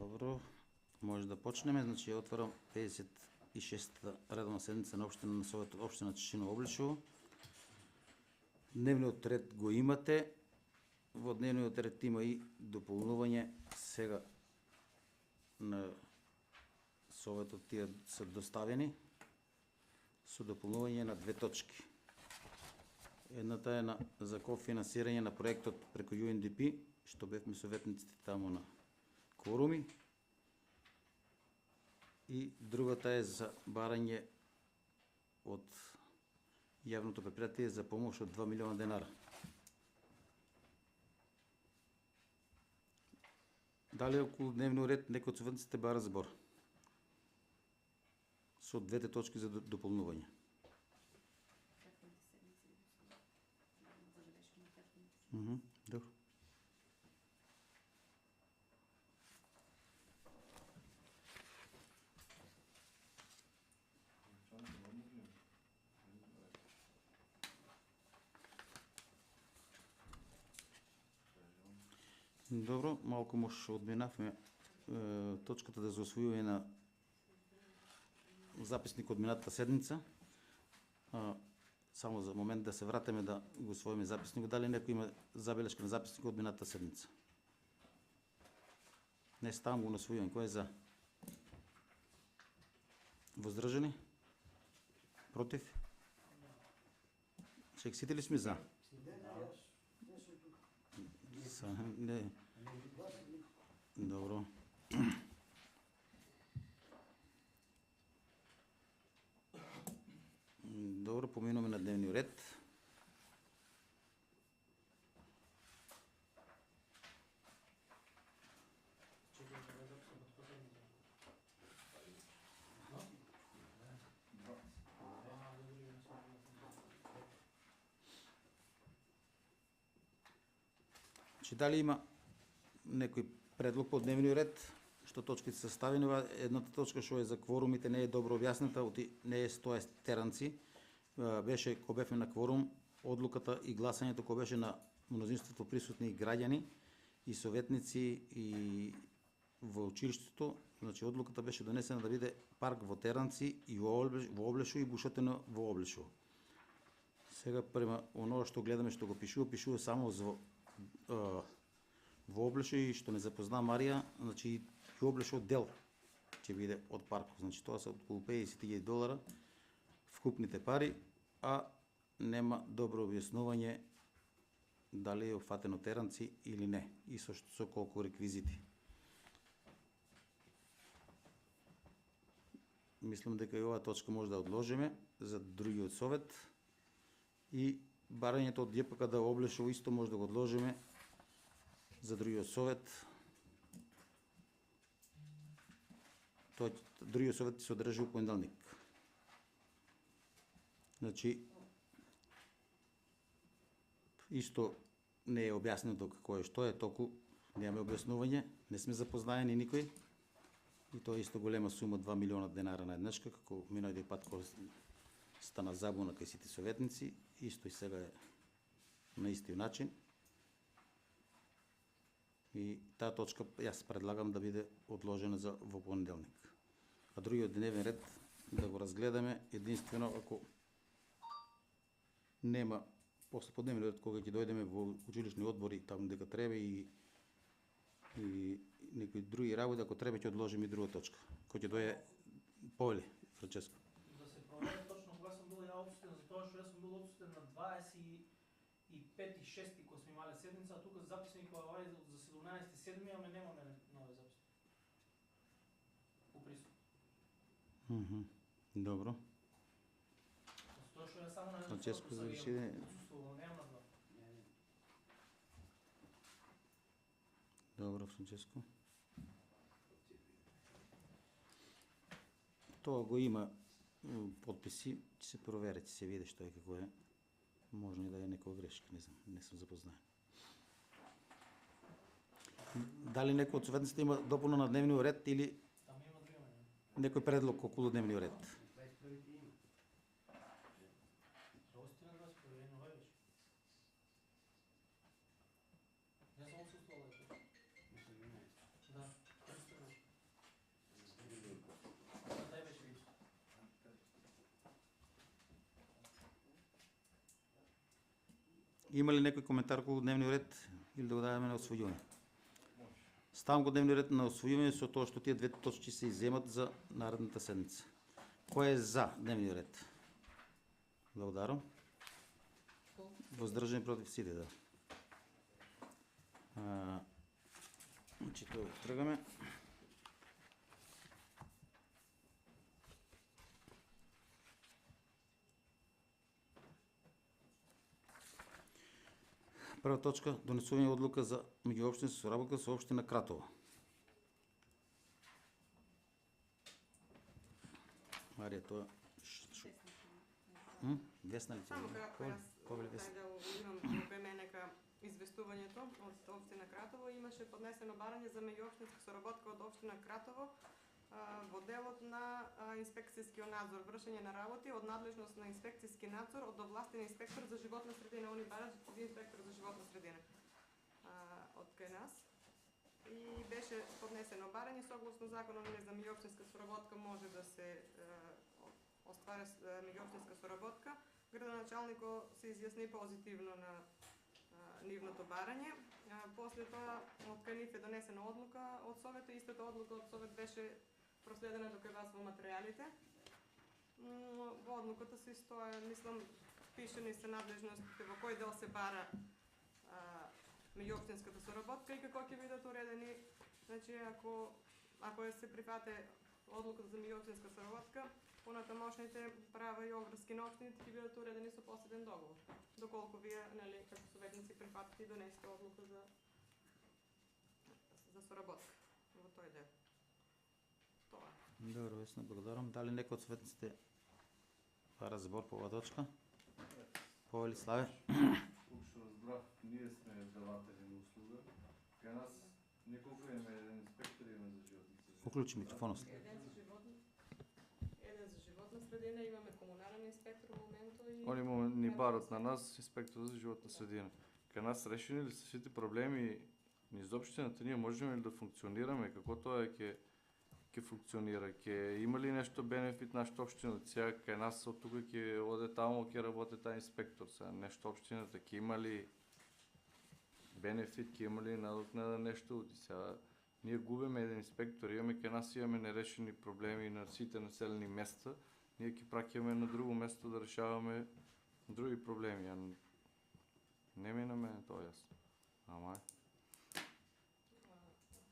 Добро, може да почнем. Значи отварям 56-та редовна седмица на Община Совет, Община Чешина Облишово. Дневниот ред го имате. Во дневниот ред има и дополнување сега на Советот, тие се доставени со дополнување на две точки. Едната е за кофинансирање на проектот преку UNDP, што бевме советниците таму на кворуми. И другата е за барање од јавното предпријатие за помош од 2 милиона денара. Дали околу дневниот ред некој од советниците бара збор со двете точки за дополнување? Добро. Добро, малку може одминавме точката за освојување на записник од минатата седмица. Само за момент да се вратиме да го освоиме записникот. Дали некој има забелешка на записникот од минатата седмица? Не, ставам го на освојување. Кој е за? Воздржани? Против? Сите ли сме за? Не. Добро. Добро, поминуваме на дневниот ред. Дали има некој предлог по дневниот ред, што точките се ставени? Едната точка што е за кворумите не е добро објасната, не е 100 теранци. Беше, кога бевме на кворум, одлуката и гласањето кога беше на мнозинството присутни граѓани и советници и во училиштето, значи одлуката беше донесена да биде парк во Теранци и во Облишово и бушотина во Облишово. Сега према оно што гледаме што го пишува само во Облишово и што не запозна Марија, значи и Облишово дел ќе биде од паркот. Значи тоа се околу $50,000 вкупните пари, а нема добро објаснување дали е офатено Теранци или не и со колку реквизити. Мислам дека и оваа точка може да одложиме за другиот совет и барањето од ЈПК да Облишово исто може да го одложиме за другиот совет. Другиот совет се одржи у понеделник. Значи, исто не е објаснето како е што е, толку немаме објаснување, не сме запознаени никој. И тоа е исто голема сума, 2 милиона денара на еднашка, како минајде пат кога стана забуна кај сите советници, исто и сега е на истиот начин. И таа точка јас предлагам да биде одложена за во понеделник. А другиот дневен ред да го разгледаме единствено ако нема после по дневен ред кога ќе дојдеме во училишни одбори таму дека треба и некои други работи, ако треба ќе одложиме и друга точка. Кој ќе дојде Поле, Франческо. Да се провере точно кога сум бил ја отсутен, затоа што јас сум бил отсутен на 25 и 6 кога сме имале седмица, а тука записникот за 17-7, аме немаме нови записник. По присут. Добро. Тоа што ја само на Франческо завиши. Добро, Франческо. Тоа го има подписи, ќе се провери, ќе се види што е како е. Може и да е некоја грешка, не знам, не сум запознаен. Дали некој од советниците има дополнено на дневниот ред или некој предлог околу дневниот ред? Не сум отсутствувал. Да, Има ли некој коментар околу дневниот ред или да го даваме на освојување? Ставам го дневниот ред на освојување со тоа што тие двете точки се изземат за наредната седница. Кој е за дневниот ред? Благодарам. Воздржани против сите, да. Значи тоа тргаме. Прва точка, донесување одлука за меѓуопштинска соработка со општина Кратово. Марија, тоа Весна ли? Само кратко, јас Повели тај Весна. да имам во БМНК известувањето од општина Кратово, имаше поднесено барање за меѓуопштинска соработка од општина Кратово во делот на инспекцијскиот надзор, вршење на работи од надлежност на инспекцијски надзор од овластен инспектор за животна средина, они бараат за инспектор за животна средина од кај нас. И беше поднесено барање согласно законот за меѓуопштинска соработка може да се оствари меѓуопштинска соработка. Градоначалникот се изјасни позитивно на нивното барање. После тоа, од кај нив е донесена одлука од Советот, истата одлука од Совет беше проследена до кај вас во материјалите. Во одлуката се стоја, мислам, пишени се надлежностите во кој дел се бара меѓуопштинската соработка и како ќе бидат уредени. Значи, ако се прифате одлуката за меѓуопштинска соработка, понатамошните права и обврски на општините ќе бидат уредени со посебен договор. Доколку вие, нели, како советници прифатите и донесете одлука за соработка во тој дел. Тоа. Добро, Весна, благодарам. Дали некој од советниците бара збор по оваа точка? Повели Славе. Ушто разбрав, ние сме даватели на услуга. Кај нас неколку имаме еден инспектор имаме за животните. Уклучи микрофонот. Еден за животна средина, имаме комунален инспектор во моментот и Они ни барат на нас инспектор за животна средина. Кај нас решени ли се сите проблеми низ општината, ние можеме ли да функционираме, како тоа ќе функционира, ќе има ли нешто бенефит нашата општина, сега кај нас од тука ќе оде таму ќе работи тај инспектор, сега нешто општината ќе има ли бенефит, ќе има ли надокнада нешто, сега ние губиме еден инспектор, имаме кај нас имаме нерешени проблеми на сите населени места, ние ќе праќаме на друго место да решаваме други проблеми, а не ми на мене тоа јасно. Ама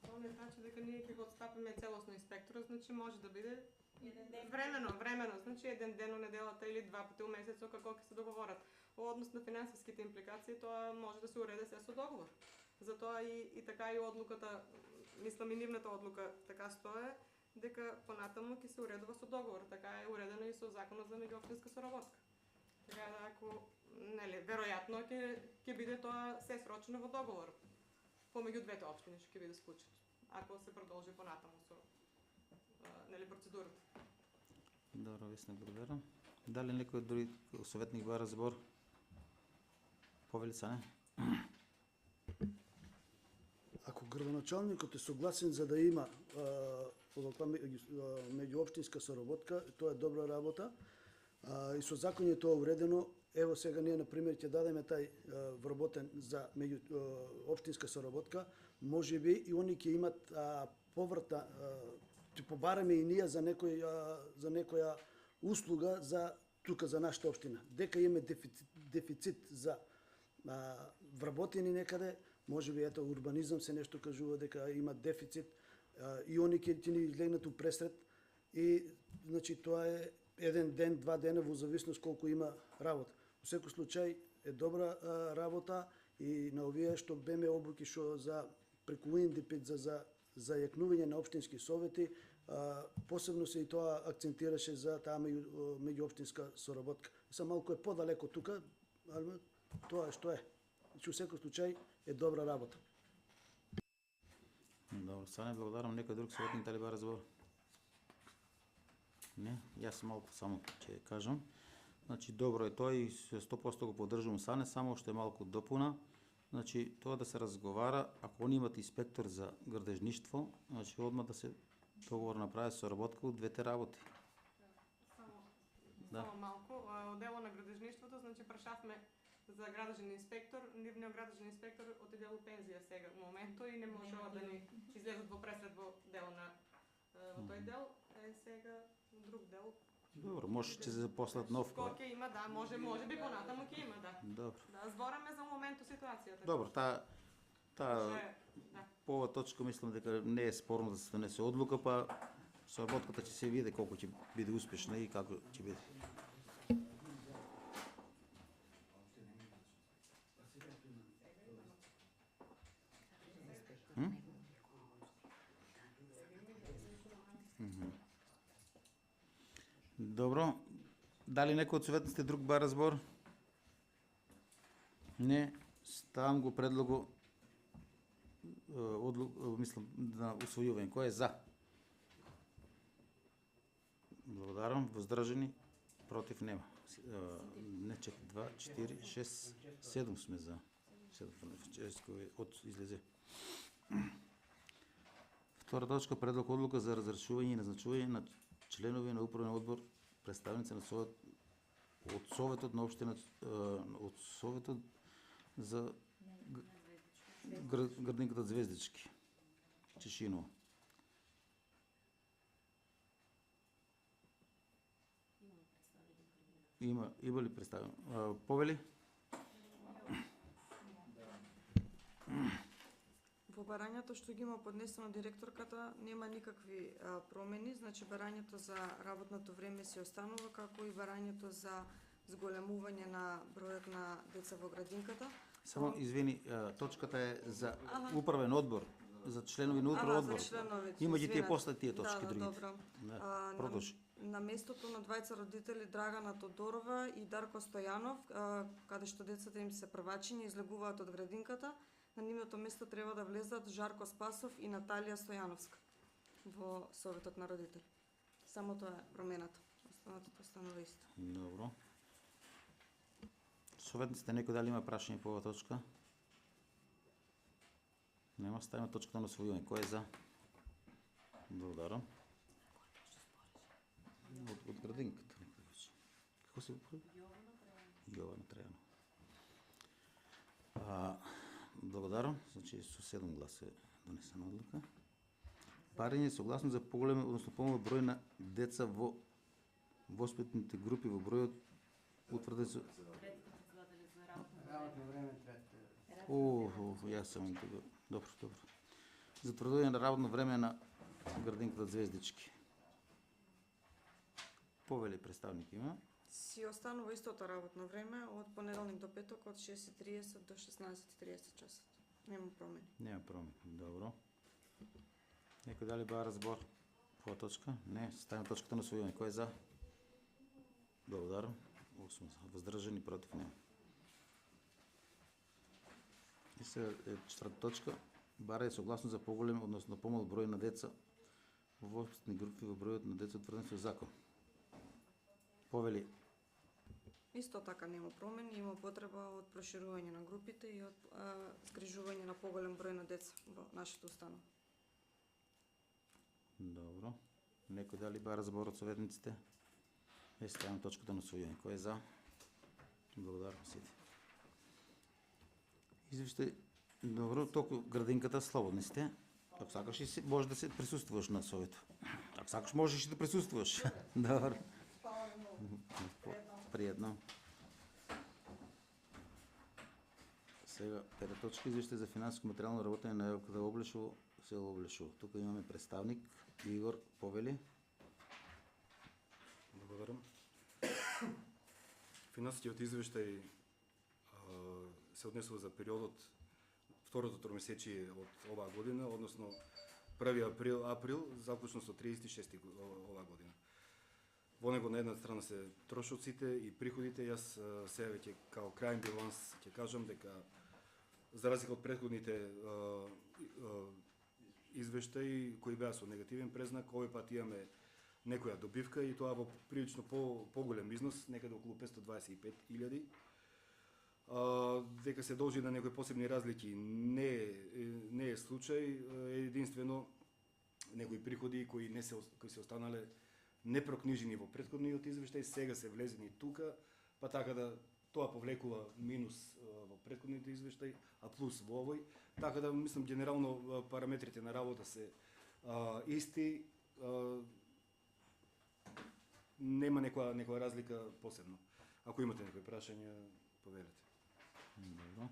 тоа не значи дека ние ќе го отстапиме целосно инспектора, значи може да биде времено, значи еден ден на неделата или два пати у месецот како ќе се договорат. Во однос на финансиските импликации тоа може да се уреди се со договор. Затоа и така и одлуката, мислам и нивната одлука така стое, дека понатаму ќе се уредува со договор, така е уредено и со законот за меѓуопштинска соработка. Така да ако, нели, веројатно ќе биде тоа се срочено во договор. Помеѓу двете општини што ќе биде склучено, ако се продолжи понатаму со нели процедурата. Добро, Весна, благодарам. Дали некој од други советник бара збор? Повели Сане. Ако градоначалникот е согласен за да има оваква меѓуопштинска соработка, тоа е добра работа. И со закон е тоа уредено. Ево сега ние на пример ќе дадеме тај вработен за општинска соработка, можеби и они ќе имат поврата, ќе побараме и ние за некоја услуга за тука за нашата општина. Дека имаме дефицит за вработени некаде, можеби ето урбанизам се нешто кажува дека има дефицит и они ќе ни легнат у пресред и значи тоа е еден ден, два дена во зависност колку има работа. Во секој случај е добра работа и на овие што беме обуки што за преку УНДП за јакнување на општински совети, посебно се и тоа акцентираше за таа меѓуопштинска соработка. Са малку е подалеко тука, али тоа е што е. Значи, во секој случај е добра работа. Добро, Сане, благодарам. Некој друг советник дали бара збор? Не, јас малку само ќе кажам. Значи, добро е тоа и 100% го поддржувам Сане, само што е малку допуна. Значи, тоа да се разговара, ако они имат инспектор за градежништво, значи одма да се договор направи соработка од двете работи. Само малку, од дело на градежништвото, значи прашавме за градежен инспектор, нивниот градежен инспектор отиде у пензија сега у моментот и не можела да ни излезат во пресред во дел на во тој дел, сега друг дел. Добро, може ќе се запослат нов. Кој ќе има, да, може би понатаму ќе има, да. Добро. Да, збораме за моментот ситуацијата. Добро, таа Ше, да. по оваа точка мислам дека не е спорно да се донесе одлука, па соработката ќе се види колку ќе биде успешна и како ќе биде. Добро. Дали некој од советниците друг бара збор? Не. Ставам го предлого мислам на усвојување. Кој е за? Благодарам. Воздржани? Против нема. Не, чек, 2, 4, 6, 7 сме за. 7 од излезе. Втора точка, предлог одлука за разрешување и назначување на членови на управен одбор, представници на Советот на општина, од Советот за градинката Звездички. Чешиново. Има ли представен? Повели? Во барањето што ги има поднесено директорката нема никакви промени, значи барањето за работното време се останува, како и барањето за зголемување на бројот на деца во градинката. Само извини, точката е за управен одбор, за членови на управен одбор. За членовите. Има ги тие после тие точки да, другите. добро. Да, продолжи. На местото на двајца родители Драгана Тодорова и Дарко Стојанов, каде што децата им се првачиња излегуваат од градинката, на нивното место треба да влезат Жарко Спасов и Наталија Стојановска во Советот на родители. Само тоа е промената. Останатото останува исто. Добро. Советниците, некој дали има прашање по оваа точка? Нема, ставиме точката на усвојување. Кој е за? Благодарам. Од градинката. Како се прави? Јована Трајанова. Благодарам. Значи со 7 гласа е донесена одлука. Барање согласно за поголем, односно помал број на деца во воспитните групи во бројот утврден со јас сам добро. Затврдување на работно време на градинката Звездички. Повели представник има. Си останува истото работно време од понеделник до петок од 6:30 до 16:30 часот. Нема промени. Нема промени. Добро. Некој дали бара збор по оваа точка? Не. Ставаме точката на усвојување. Кој е за? Благодарам. 8 за. Воздржани, против нема. И сега четврта точка. Бара е согласно за поголем, односно помал број на деца во возрастни групи во бројот на деца утврден со закон. Повели. Исто така нема промени, има потреба од проширување на групите и од згрижување на поголем број на деца во нашата установа. Добро. Некој дали бара збор од советниците? Ставам точката на усвојување. Кој е за? Благодарам сите. Извиштај, добро, толку градинката слободни сте. Ако сакаш и може да се присуствуваш на советот. Ако сакаш можеш и да присуствуваш. Добро. Пријатно. Сега, пета точка, извиштај за финансиско материјално работење на ЕОКД Облешово, село Облешово. Тука имаме представник Игор Повели. Благодарам. Финансискиот извештај се однесува за периодот второто тромесечие од оваа година, односно 1 април, заклучно со 36 оваа година. Во него на една страна се трошоците и приходите. Јас сега веќе као крајен биланс ќе кажам дека за разлика од претходните извештаи кои беа со негативен презнак, овој пат имаме некоја добивка и тоа во прилично поголем износ, некаде околу 525.000. Дека се должи на некои посебни разлики не е случај, единствено некои приходи кои се останале непрокнижени во претходниот извештај, сега се влезени тука, па така да тоа повлекува минус во претходните извештаи, а плюс во овој. Така да мислам генерално параметрите на работа се исти. Нема некоја разлика посебно. Ако имате некои прашања, повелете. Добро.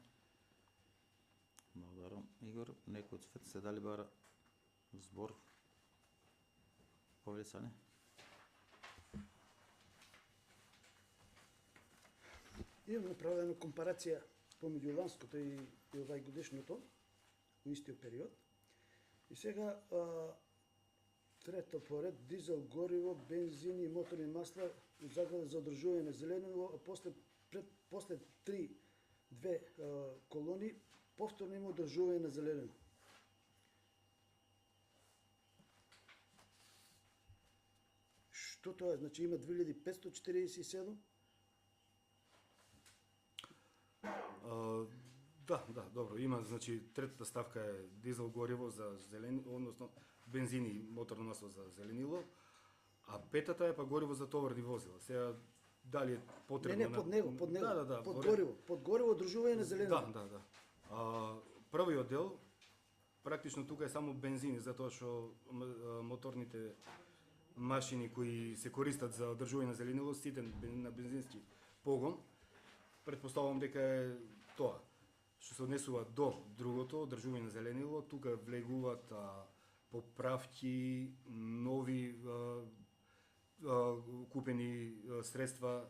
Благодарам, Игор. Некој од свет се дали бара збор? Повели Сане? Имам направена компарација помеѓу ланското и овај годишното во истиот период. И сега трето поред дизел гориво, бензин и моторни масла у заграда за одржување на зеленило, а после две колони повторно има одржување на зеленило. Што тоа е? Значи има 2547. Да, добро. Има, значи, третата ставка е дизел гориво за зелени, односно бензин и моторно масло за зеленило, а петата е па гориво за товарни возила. Сега дали е потребно Не, под него. Да. Под гориво одржување на зеленило. Да. Првиот дел практично тука е само бензин, затоа што моторните машини кои се користат за одржување на зеленило, сите на бензински погон, претпоставувам дека е тоа. Што се однесува до другото, одржување на зеленило, тука влегуваат поправки, нови купени средства,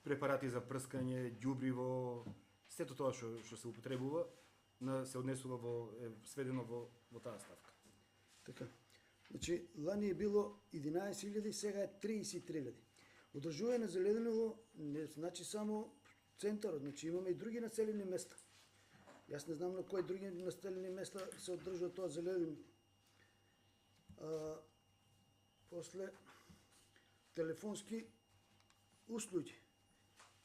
препарати за прскање, ѓубриво, сето тоа што се употребува, се однесува е сведено во таа ставка. Така. Значи, лани е било 11.000, сега е 33.000. Одржување на зеленило не значи само центарот, значи имаме и други населени места. Јас не знам на кои други населени места се одржува тоа зеленило. После телефонски услуги.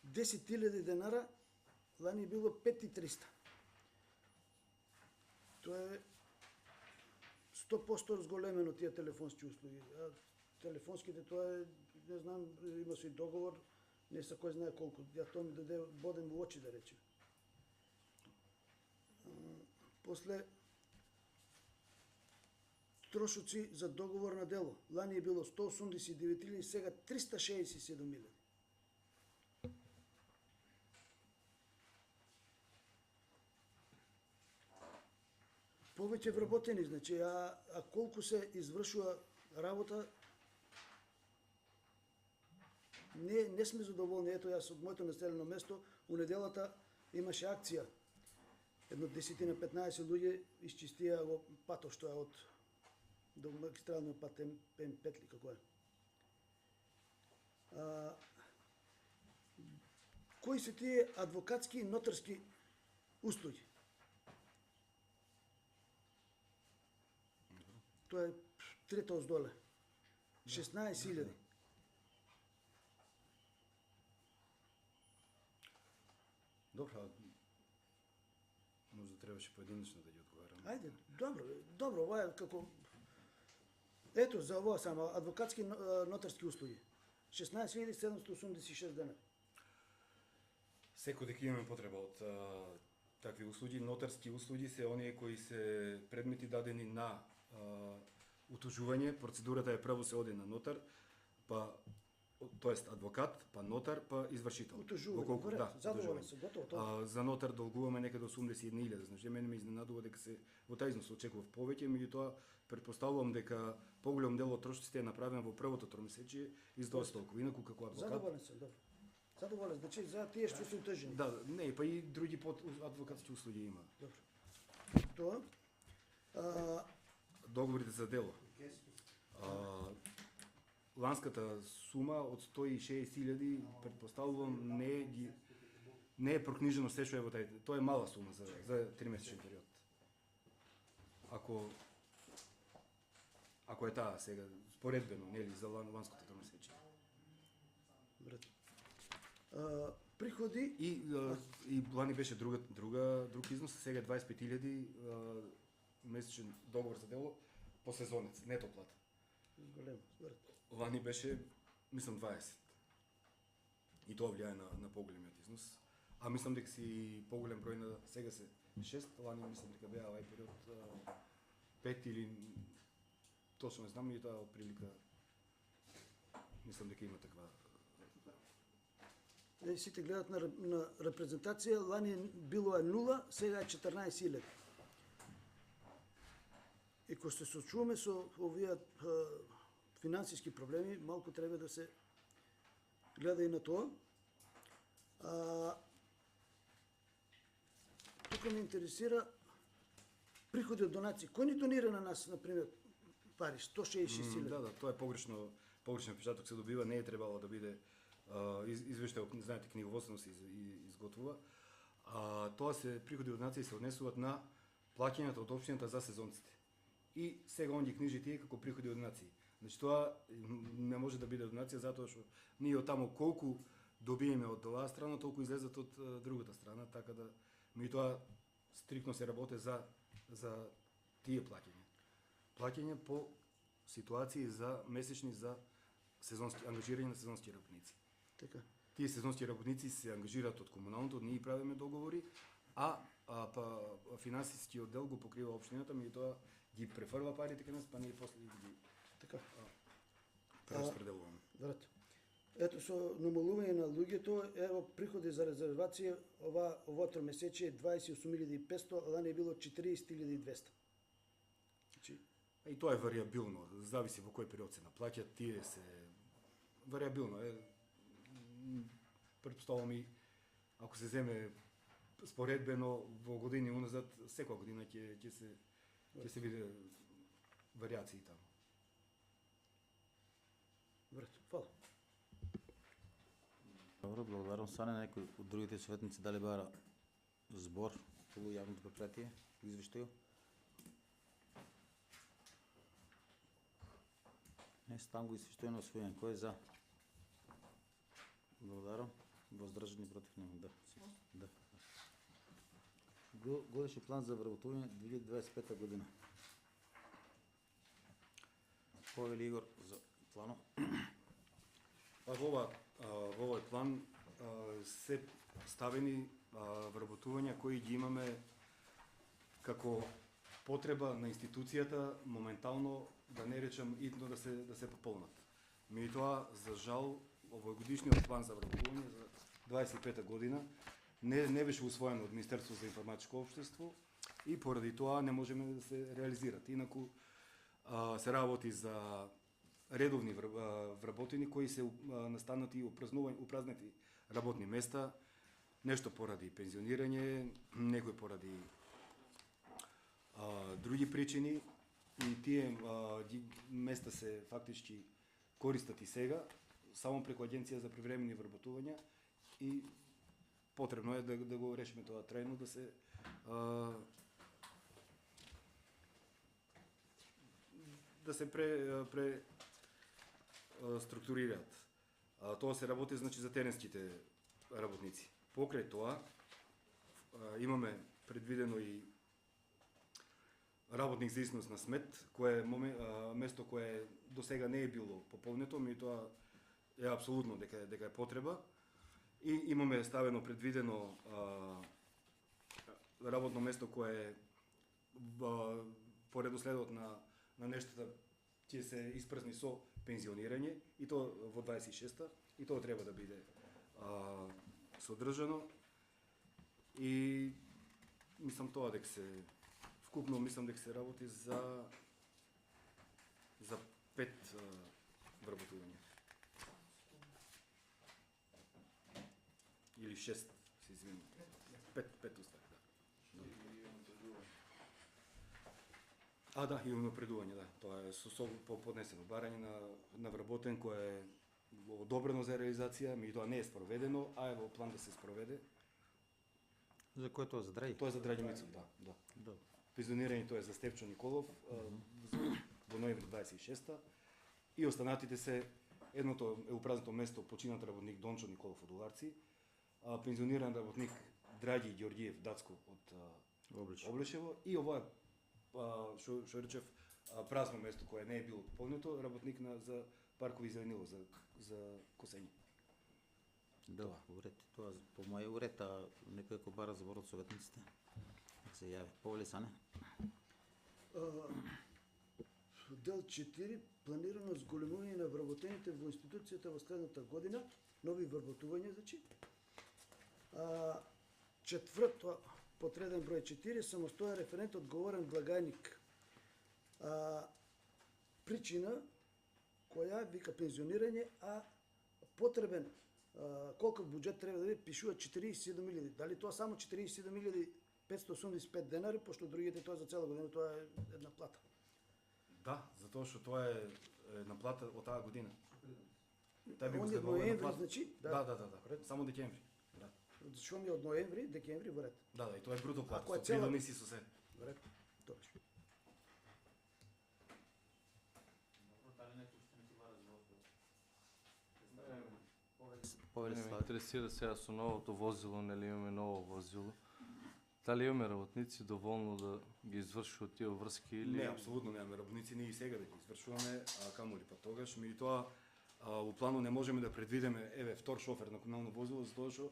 10.000 денара, лани било 5.300. Тоа е 100% разголемено тие телефонски услуги. А телефонските тоа е, не знам, има си договор, не са кој знае колку. Ја тоа ми даде боден во очи, да речем. После трошоци за договор на дело. Лани е било 189.000, сега 367.000. Повеќе вработени, значи, а колку се извршува работа, не сме задоволни. Ето, јас од моето населено место, у неделата имаше акција. Едно 10-15 луѓе исчистија го патот што е од до магистралниот пат М5 како е. Кои се тие адвокатски и нотарски услуги? Тоа е трета оздоле. 16.000. Добро, може да требаше поединечно да ги одговарам. Ајде, добро, ова е како... Ето, за ова само, адвокатски нотарски услуги. 16.786 дена. Секој дека имаме потреба од такви услуги. Нотарски услуги се оние кои се предмети дадени на утужување. Процедурата е прво се оди на нотар, па тоест адвокат, па нотар, па извршител. Утужување, задоволен се, готово тоа. За нотар долгуваме некаде 81.000. Значи, мене ме изненадува дека се во тај износ очекував повеќе, меѓутоа претпоставувам дека поголем дел од трошоците е направен во првото тромесечие и за тоа толку. Инаку како адвокат. Задоволен се, добро. Задоволен, значи за тие што се утежени. Да, не, па и други адвокатски услуги има. Добро. Тоа договорите за дело. Ланската сума од 160.000, претпоставувам, не е прокнижено се што е во тај. Тоа е мала сума за 3-месечен период. Ако е таа сега споредбено, нели, за ланското тромесечие. Приходи и лани беше друг износ, сега е 25.000 месечен договор за дело по сезонец, нето плата. големо, Лани беше, мислам, 20. и тоа влијае на поголемиот износ. А мислам дека си и поголем број на сега се 6, лани мислам дека беа овај период 5 или точно не знам, и тоа отприлика мислам дека има таква. Сите гледат на репрезентација, лани било е 0, сега е 14.000. И кога се соочуваме со овие финансиски проблеми, малку треба да се гледа и на тоа. Тука ме интересира приходи од донации. Кој ни донира на нас, например, пари, 166.000? Да, тоа е погрешен впечаток се добива, не е требало да биде извештај, знаете, книговодствено се изготвува. Тоа се приходи од донации се однесуваат на плаќањата од општината за сезонците. И сега он ги книжи тие како приходи од донации. Значи тоа не може да биде донација затоа што ние од таму колку добиеме од оваа страна, толку излезат од другата страна, така да тоа стриктно се работи за тие плаќања. Плаќања по ситуации за месечни за сезонски ангажирање на сезонски работници. Така. Тие сезонски работници се ангажираат од комуналното, ние правиме договори, па финансискиот дел го покрива општината, тоа ги префрва парите кај нас, па ние после ги Така. прераспределуваме. Брат. Ето со намалување на луѓето, ево приходи за резервација, ова тромесечие е 28.500, а лани е било 40.200. Значи, И тоа е вариабилно, зависи во кој период се наплаќат, тие се вариабилно е. Претпоставувам и ако се земе споредбено во години уназад, секоја година ќе се види вариации таму. брат, фала. Добро, благодарам. Сане, некој од другите советници дали бара збор по јавното предпријатие, по извештају? Не, стан го извештају на освојен. Кој е за? Благодарам. Воздржани против нема, да. Годишни план за вработување 2025 година. Повели Игор за планот. Во овој план се ставени вработувања кои ги имаме како потреба на институцијата моментално, да не речам итно да се пополнат. Меѓутоа, за жал, овој годишниот план за вработување за 25 година не беше усвоен од Министерството за информатичко општество и поради тоа не можеме да се реализират. Инаку се работи за редовни вработени кои се настанати и упразнати работни места, нешто поради пензионирање, некој поради други причини, и тие места се фактички користат и сега само преку Агенција за привремени вработувања и потребно е да го решиме тоа трајно, да се структурираат. Тоа се работи значи за теренските работници. Покрај тоа имаме предвидено и работник за износ на смет, кое е место кое до сега не е било пополнето, меѓутоа е апсолутно дека е потреба. И имаме ставено предвидено работно место кое е по редоследот на нештата ќе се испразни со пензионирање, и тоа во 26-та, и тоа треба да биде содржано. И мислам тоа дека се вкупно мислам дека се работи за 5 вработувања. Или 6, се извинувам. 5 устари, да. Да, имаме напредување, да. Тоа е со поднесено барање на вработен кој е одобрено за реализација, меѓутоа не е спроведено, а е во план да се спроведе. За кој тоа за Драги? Тоа е за Драги Мицов, да. Добро. Пензионирањето е за Степчо Николов во ноември 26-та и останатите се, едното е упразнато место починат работник Дончо Николов од Уларци, пензиониран работник Драги Ѓорѓиев Дацко од Облешево и ова што речев празно место кое не е било пополнето, работник за паркови и зеленило за косење. Добро, уред. Тоа по мој уред, а некој ако бара збор од советниците, нека се јави. Повели Сане. Дел 4, планирано зголемување на вработените во институцијата во следната година, нови вработувања, значи. Четврто, подреден број 4, самостоен референт, одговорен благајник. Причина која вика пензионирање, а потребен колку буџет треба да биде, пишува 47.000. Дали тоа само 47.585 денари, пошто другите тоа за цела година, тоа е една плата. Да, затоа што тоа е една плата од таа година. Таа би го Он е следувала една ноември, плата. значи, Да. Само декември. Да. Што ми е од ноември, декември во ред. Да, и тоа е бруто плата, Ако е со цела- придомници со се. Во ред. Добро. Дали некој што не ти бара збор? Не Повели ме Слави. интересира сега со новото возило, нели имаме ново возило. Дали имаме работници доволно да ги извршуваат тие врски или Не, апсолутно немаме работници, ние и сега да ги извршуваме, а камоли па тогаш, меѓутоа во плану не можеме да предвидиме втор шофер на комунално возило, затоа што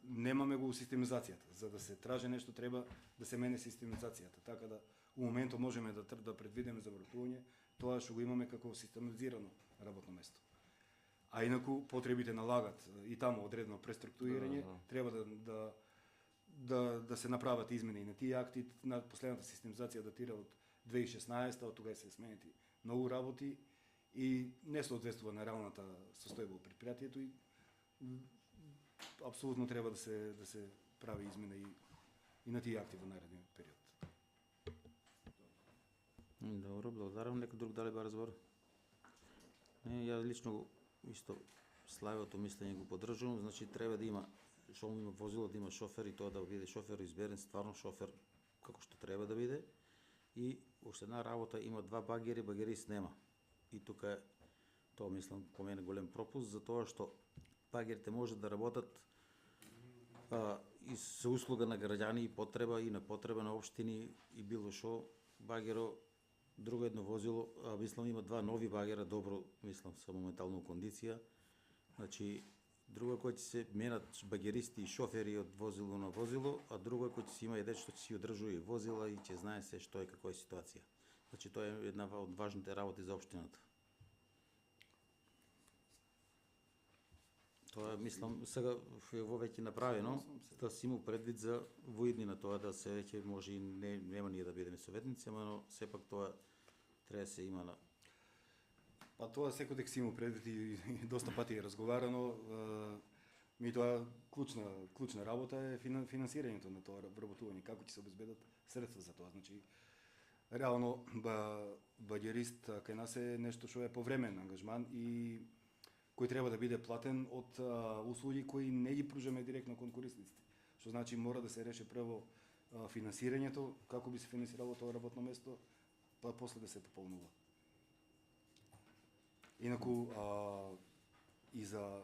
немаме го системизацијата. За да се траже нешто треба да се мене системизацијата. Така да у моментот можеме да предвидиме за вратување тоа што го имаме како системизирано работно место. А инаку потребите налагат и таму одредено преструктурирање, Да. треба да се направат измени и на тие акти. На последната системизација датира од 2016, од тогава се сменети многу работи и не соодветствува на реалната состојба во предпријатието и апсолутно треба да се прави измена и на тие акти во наредниот период. Добро, благодарам. Некој друг дали бара збор? Не, ја лично го исто Славиото мислење го поддржувам, значи треба да има, што има возило, да има шофер и тоа да биде шофер изберен, стварно шофер како што треба да биде. И уште една работа, има два багери, багерист нема. И тука е, тоа мислам по мене голем пропуст, затоа што багерите можат да работат и со услуга на граѓани и потреба и на потреба на општини и било што багеро. Друго едно возило, мислам има два нови багера, добро, мислам, са моментално кондиција. Значи, друго е кој ќе се менат багеристи и шофери од возило на возило, а друго е кој ќе си има еден што ќе си одржува и возила и ќе знае се што е, како е ситуација. Значи, тоа е една од важните работи за општината. Тоа мислам сега во веќе направено, да си имал предвид за воиднина тоа да се веќе може и нема ние да бидеме советници, но сепак тоа треба да се има на. Па тоа секој дек си имал предвид и доста пати е разговарано. Тоа клучна работа е финансирањето на тоа вработување, како ќе се обезбедат средства за тоа. Значи, реално багерист кај нас е нешто што е повремен ангажман и кој треба да биде платен од услуги кои не ги пружаме директно кон корисниците. Што значи мора да се реши прво финансирањето, како би се финансирало тоа работно место, па после да се пополнува. Инаку и за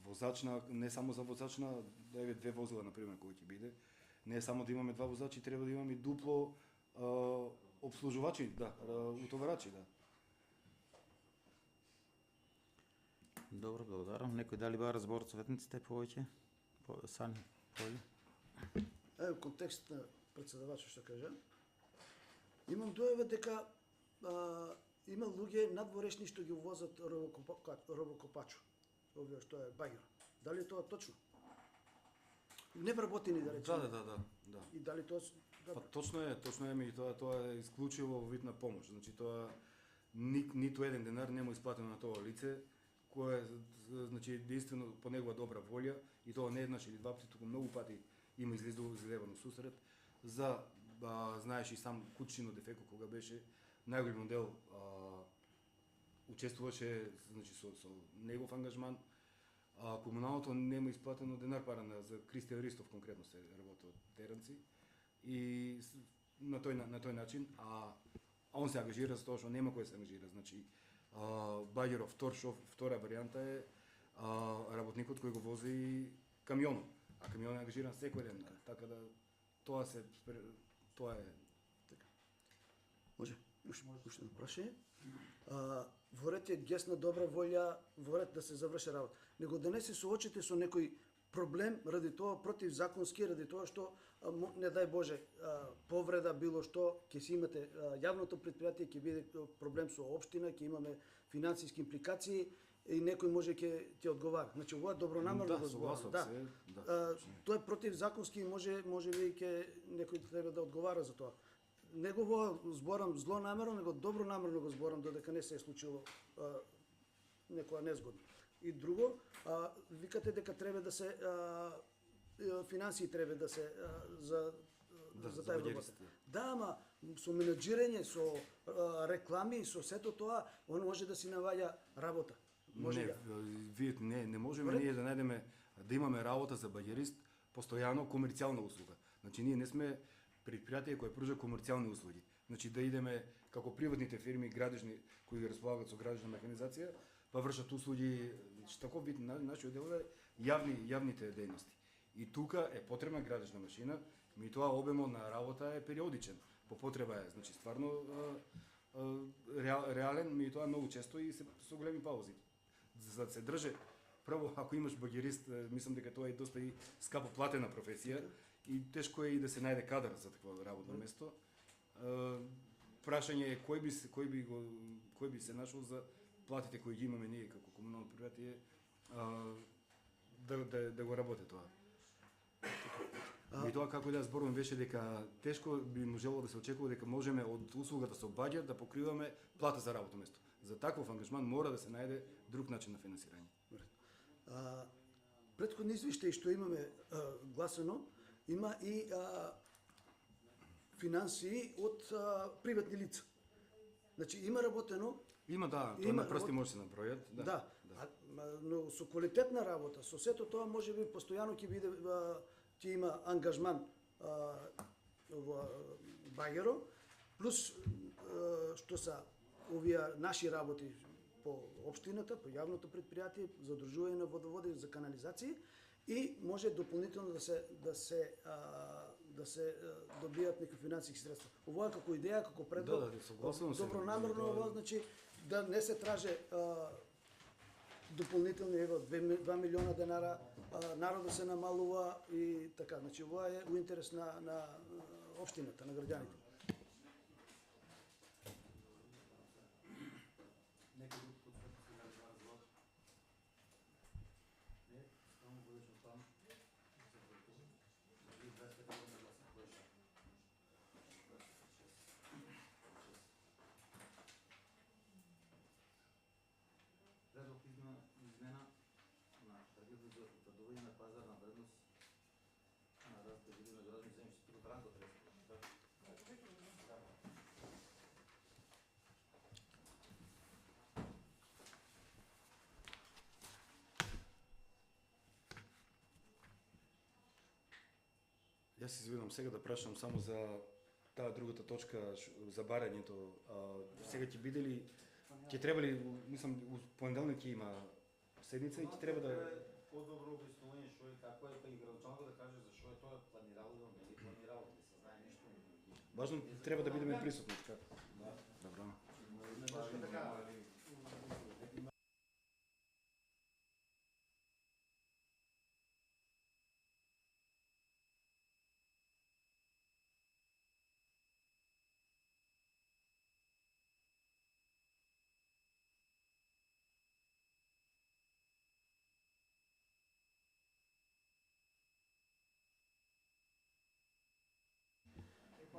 возачна, не само за возачна, да е две возила на пример кои ќе биде, не е само да имаме два возачи, треба да имаме дупло обслужувачи, да, утоварачи, да. Добро, благодарам. Некој дали бара збор од советниците повеќе? Сани, повеќе? Еве контекст на председавачот што кажа. Имам дојава дека има луѓе надворешни што ги возат робокопачо. Овие што е багер. Дали е тоа точно? Невработени да речеме. Да. И дали тоа Па точно е, меѓутоа тоа е исклучиво во вид на помош. Значи тоа ниту еден денар нема исплатено на тоа лице, кое значи единствено по негова добра волја и тоа не еднаш или два пати, туку многу пати има излевано сусрет за знаеш и сам Кучино Дефеко кога беше најголем дел учествуваше значи со негов ангажман. Комуналното нема исплатено денар пара за Кристијан Ристов конкретно се работи од Теранци и на тој начин, а он се ангажира за тоа што нема кој се ангажира. Значи багеров втора варијанта е работникот кој го вози камионот, а камионот е ангажиран секој ден, така да тоа е Може. Уште едно прашање. Во ред е гест на добра волја, во ред да се заврши работа. Него да не се соочите со некој проблем ради тоа противзаконски, ради тоа што не дај Боже повреда било што ќе си имате јавното претпријатие, ќе биде проблем со општина, ќе имаме финансиски импликации и некој може ќе одговара. Значи ова добронамерно го зборам. Тоа е противзаконски и може би ќе некој треба да одговара за тоа. Не го зборам злонамерно, него добронамерно го зборам додека не се е случило некоја незгодно. И друго, викате дека треба да се финансии треба да се за тај работа. Да, ама со менаџирање, со реклами, со сето тоа, он може да си наваѓа работа. Може не можеме ние да најдеме да имаме работа за багерист постојано комерцијална услуга. Значи ние не сме предпријатие кое пружа комерцијални услуги. Значи да идеме како приватните фирми градежни кои ги располагат со градежна механизација, па вршат услуги, таков вид нашиот дел е јавните дејности. И тука е потребна градежна машина, меѓутоа обемот на работа е периодичен. По потреба е, значи стварно реален, меѓутоа многу често и со големи паузи. За да се држе, прво ако имаш багерист, мислам дека тоа е доста и скапо платена професија и тешко е и да се најде кадар за такво работно место. Прашање е кој би се нашол за платите кои ги имаме ние како комунално предпријатие да го работи тоа. И тоа како да зборувам беше дека тешко би можело да се очекува дека можеме од услугата со баѓер да покриваме плата за работно место. За таков ангажман мора да се најде друг начин на финансирање. Претходни извештаи што имаме гласено, има и финансии од приватни лица. Значи има работено. Има, да, тоа на прсти може се набројат. Да. Но со квалитетна работа, со сето тоа може би постојано ќе има ангажман во багеро, плюс што са овие наши работи по општината, по јавното претпријатие, задржување на водоводи за канализација и може дополнително да се добијат некои финансиски средства. Ова како идеја, како предлог, добронамерно ова, значи да не се траже дополнителни 2 милиона денара, народот се намалува и така. Значи ова е во интерес на општината, на граѓаните. Јас се извинувам сега да прашам само за таа другата точка за барањето. Сега ќе биде ли, ќе треба ли, мислам, у понеделник ќе има седница и ќе треба да по-добро обяснување што е како е, па и градоначалникот да каже зашо е тоа планирало или не е планирало, да се знае нешто. Важно треба да бидеме присутни, така. Добро.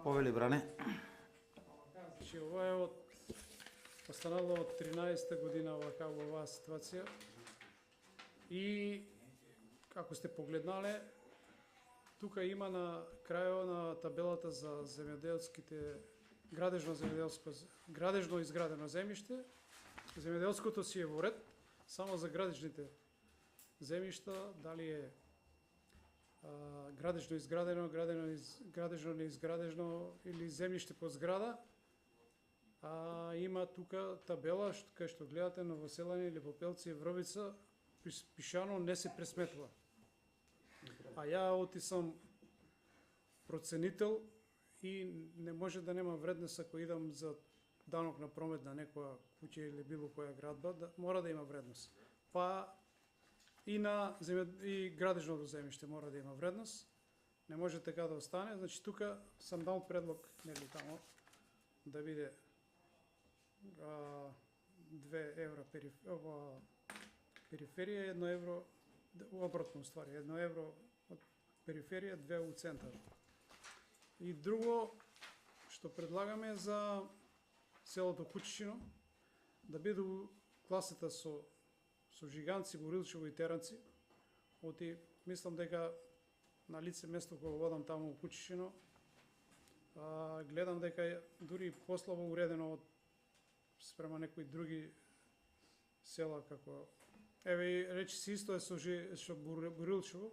Повели Бране. Значи, ова е останало од 13-та година оваа ситуација. И како сте погледнале, тука има на крајот на табелата за земјоделските градежно изградено земјиште. Земјоделското си е во ред, само за градежните земјишта, дали е градежно изградено, градежно неизградено или земјиште по зграда. Има тука табела кај што гледате Новоселани, Лепопелци и Вробица, пишано не се пресметува. Ја оти сам проценител и не може да нема вредност ако идам за данок на промет на некоја куќа или било која градба, мора да има вредност. Па и и градежното земјиште мора да има вредност. Не може така да остане. Значи тука сам дал предлог, нели тамо, да биде 2 евра периферија, 1 евро обратно ствари, 1 евро од периферија, 2 у центар. И друго што предлагаме за селото Кучичино да биде класата со Жиганци, Борилчево и Теранци. Оти мислам дека на лице место кога водам таму у Кучичино, гледам дека дури послабо уредено од спрема некои други села како еве речи се исто е со Борилчево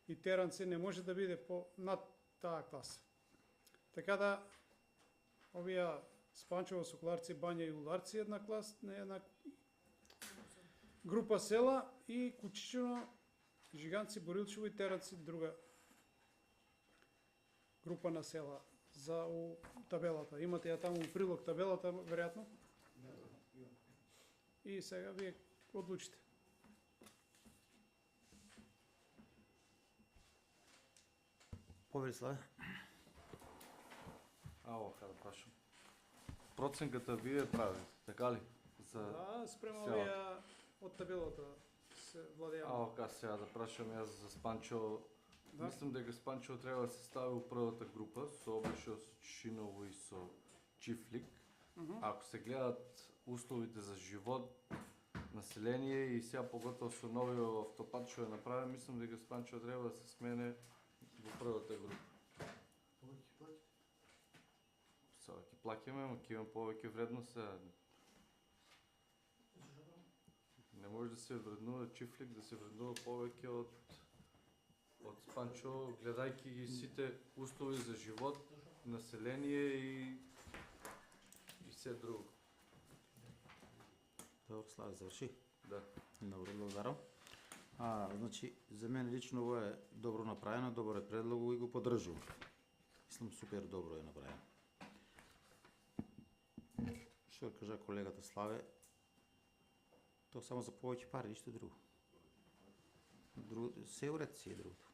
и Теранци не може да биде над таа класа. Така да овие Спанчево, Соколарци, Бања и Уларци една група села и Кучичино, Жиганци, Борилчево и Теранци друга група на села за табелата. Имате ја таму у прилог табелата веројатно. И сега вие одлучите. Повели Славе. Да прашам. Проценката вие правите, така ли? Да, спрема селата. овие од табелата се владеа. Сега да прашам јас за Спанчево. Да. Мислам дека Спанчево треба да се стави у првата група, со Обршево, со Чишиново и со Чифлик. Ако се гледат условите за живот, население и сега поготово со новиот автопат што е направен, мислам дека Спанчево треба да се смене во првата група. Сега ќе плаќаме, ама ќе имам повеќе вредност сега. Не може да се вреднува Чифлик, да се вреднува повеќе од Спанчево, гледајќи ги сите услови за живот, население и се друго. Добро, Славе, заврши. Да. Добро, благодарам. Значи, за мен лично ово е добро направено, добро е предлог и го поддржувам. Мислам, супер добро е направено. Што кажа колегата Славе, то само за повеќе пари, ништо друго. Се уред си е другото.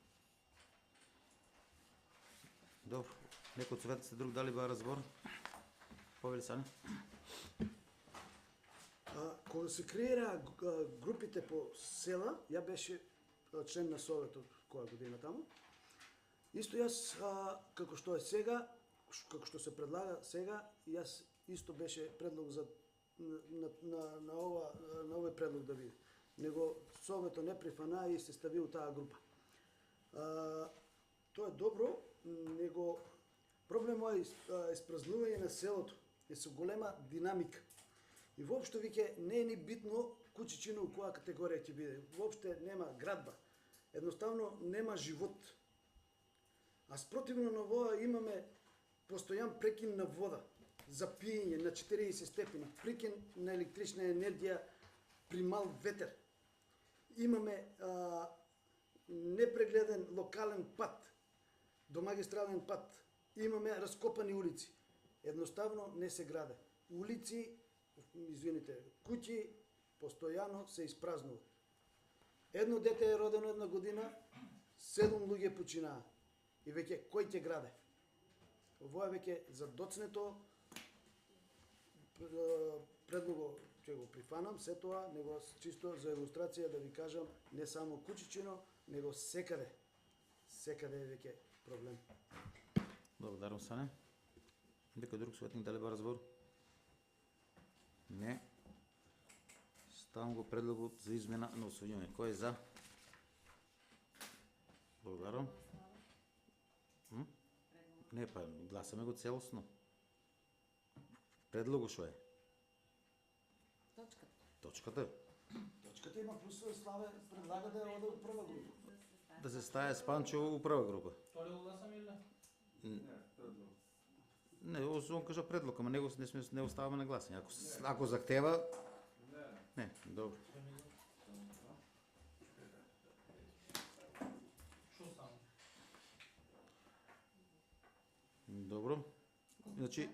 Добро, некој од советите друг дали ба разбор? Повели Сане? Кога се креира групите по села, ја беше член на советот која година таму. Исто јас, како што е сега, како што се предлага сега, јас исто беше предлог за на овој предлог да биде. Него советот не прифана и се стави у таа група. Тоа е добро, него проблемот е испразнување на селото, е со голема динамика. И воопшто веќе не е ни битно Кучичино у која категорија ќе биде. Воопште нема градба. Едноставно нема живот. А спротивно на ова имаме постојан прекин на вода за пиење на 40 степени, прекин на електрична енергија при мал ветер. Имаме непрегледен локален пат, до магистрален пат. Имаме раскопани улици. Едноставно не се граде. Улици, куќи постојано се испразнуваат. Едно дете е родено една година, 7 луѓе починаа. И веќе кој ќе граде? Ова е веќе за доцнето предлого ќе го прифанам, се тоа, него чисто за илустрација да ви кажам, не само Кучичино, него секаде. Секаде е веќе проблем. Благодарам, Сане. Некој друг советник дали ба разбор? Не. Ставам го предлогот за измена на освојување. Кој е за? Благодарам. Не, па гласаме го целосно. Предлогот што е? Точката. Точката има плюс Славе предлага да оде у прва група. Да се стае Спанчево у прва група. Тоа ли го гласаме или не? Не, он кажа предлог, ама него не оставаме на гласање. Ако захтева... Не, добро. Што стана? Добро. Значи,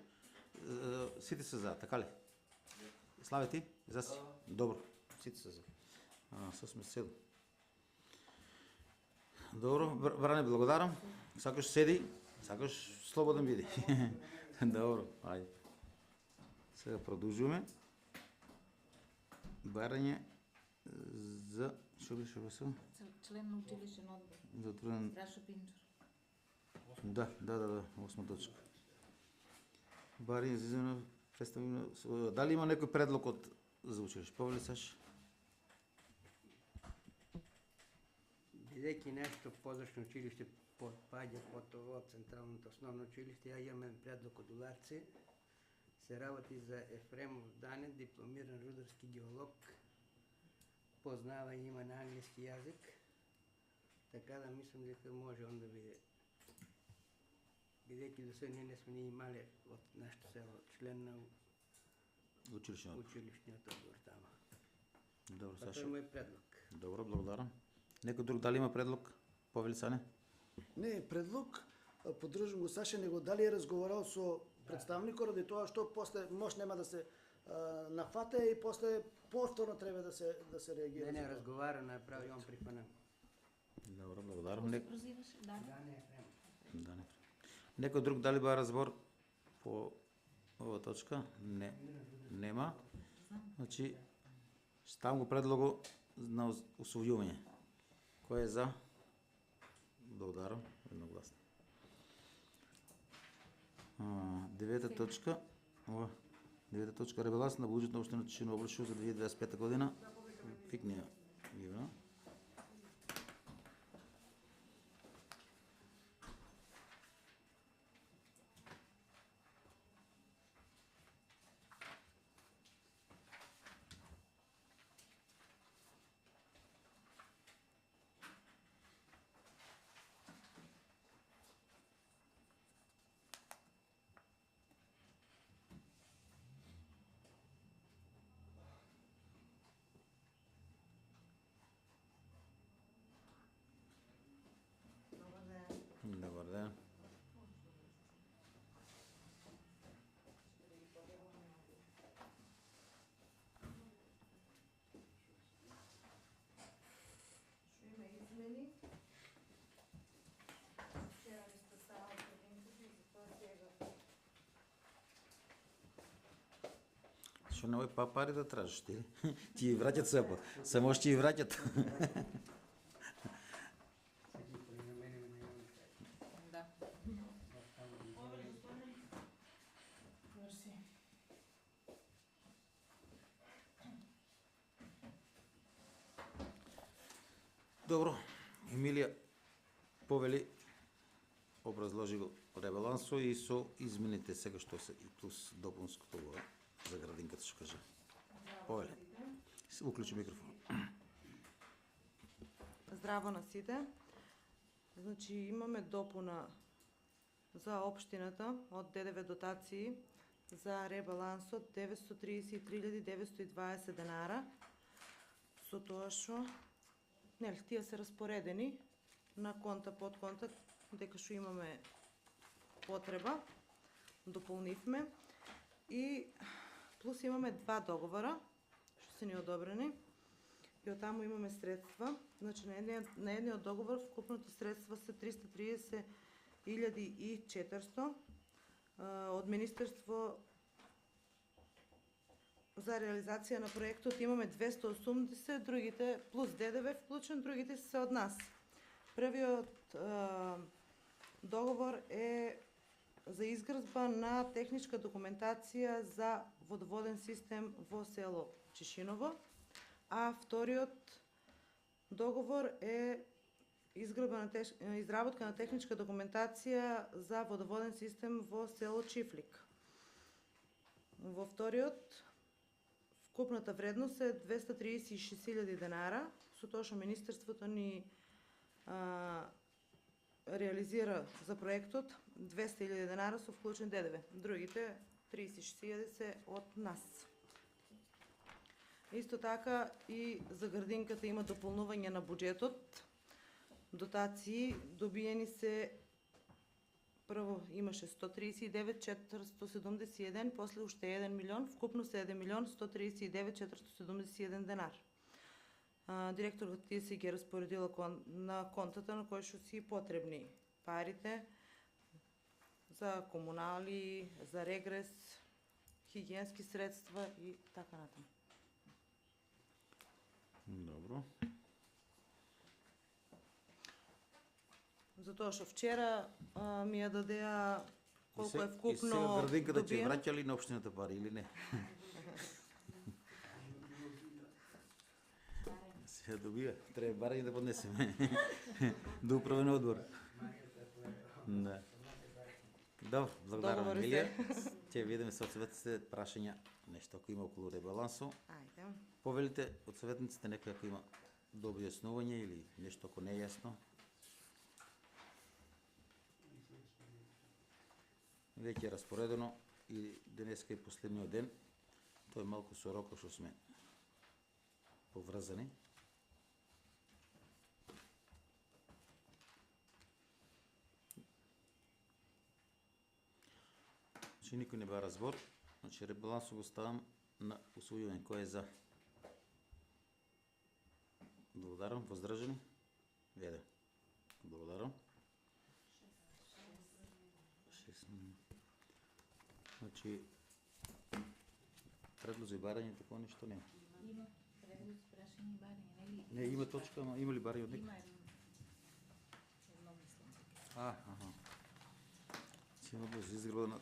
сите се за, така ли? Славе ти? За си? Добро, сите се за. Са сме 7. Добро, Бране, благодарам. Сакаш седи, сакаш слободен биди. Добро, ајде. Сега продолжуваме. Барање за што беше во се? Член на училищен одбор. Затруден. Рашо Пинчур. Да, 8 точка. Барање за измена представено. Дали има некој предлог од за училиште? Повели Саш? Бидејќи нешто позашно училиште подпаѓа под ово централното основно училиште, ја имам предлог од Уларци. Се работи за Ефремов Дане, дипломиран рударски геолог, познава и има на англиски јазик, така да мислам дека може он да биде. Бидејќи до сега ние не сме ни имале од нашето село член на Училишниот. училишниот одбор тамо. Добро, Па тој Саша. е мој предлог. Добро, благодарам. Некој друг дали има предлог? Повели Сане? Не, предлог, поддржам го Саша, него дали е разговарал со представникот, ради тоа што после може нема да се нафате и после повторно треба да се реагира. Не, за тоа. разговара, направи он прифанам. Добро, благодарам. Се прозиваше? Да. Да, не, Ефремов. Да, не. Некој друг дали ба разбор по ова точка? Не. Нема. Значи, ставам го предлого на усвојување. Кој е за? Благодарам. Едногласно. Девета точка. Ова. Девета точка. Ребаланс на буџет на општина Тишино Обршево за 2025 година. Фикнија. Ивана. Добар ден. Што има измени? Вчера ми сте ставали прединките, затоа сега. Што не па пари да тражиш ти? Ти ја враќат сепа. Само што ја враќат. Всеки кој на мене ме немам кај. Да. Мерси. Добро. Емилија повели, образложи го ребалансо и со измените сега што се и плюс допунското го за градинката што кажа. Повели. Уклучи микрофон. Здраво на сите. Значи имаме допуна за општината од ДДВ дотации за ребалансот 933.920 денара. Со тоа што тие се распоредени на конта под конта, дека што имаме потреба, дополнивме и плюс имаме два договора што се ни одобрени. И од таму имаме средства. Значи на едниот договор вкупното средства се 330.400 од Министерство за реализација на проектот имаме 280, другите плюс ДДВ вклучен, другите се од нас. Првиот договор е за изградба на техничка документација за водоводен систем во село Чишиново, а вториот договор е изработка на техничка документација за водоводен систем во село Чифлик. Во вториот вкупната вредност е 236.000 денара, со тоа што Министерството ни реализира за проектот 200.000 денара со вклучен ДДВ. Другите 36.000 се од нас. Исто така и за градинката има дополнување на буџетот. Дотации добиени се прво имаше 139.471, после уште 1 милион, вкупно 7 милион 139.471 денар. Директорот тие си ги распоредила на контата на кои што си потребни парите за комунали, за регрес, хигиенски средства и така натаму. Добро. Затоа што вчера ми ја дадеа колку е И сега вкупно градинката ќе добиено. враќа ли на општината пари или не? Сега добија, треба барање да поднесеме до управен одбор. Да. Добро, благодарам Договори Емилија. се. Ќе видиме со советниците прашања, нешто ако има околу ребалансо. Ајде. Повелите од советниците некој ако има да објаснување или нешто ако не е јасно. Веќе е распоредено и денеска е последниот ден. Тоа е малку со рокот што сме поврзани. Значи никој не бара збор. Значи ребалансот го ставам на усвојување. Кој е за? Благодарам. Воздржани? Еден. Благодарам. Значи, предлози барање, такова нешто нема. Има предлози, прашање и барање, нели? Не, има точка, ама има ли барање од некој? Има едно мислам. Аха. Има за изграда на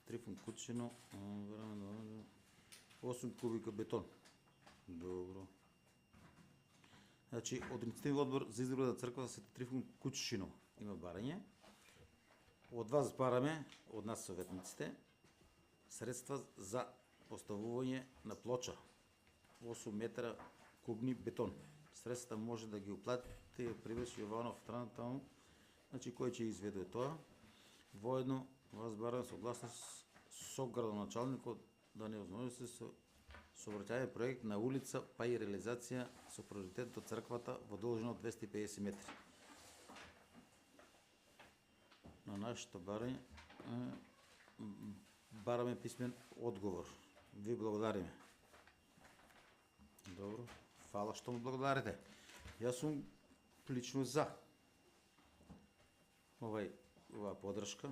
Трифон Кучино, 8 кубика бетон. Добро. Значи, од инициативен одбор за изграда на црква Свети Трифон Кучино има барање. Од вас бараме, од нас советниците, средства за поставување на плоча 8 метра кубни бетон. Средства може да ги уплати Привес Јованов страната му, значи кој ќе изведе тоа. Воедно вас барам согласност со градоначалникот да не ознори се со сообраќајен проект на улица па и реализација со приоритет до црквата во должина од 250 метри. На нашето барање бараме писмен одговор. Ви благодариме. Добро. Фала што му благодарите. Јас сум лично за оваа подршка,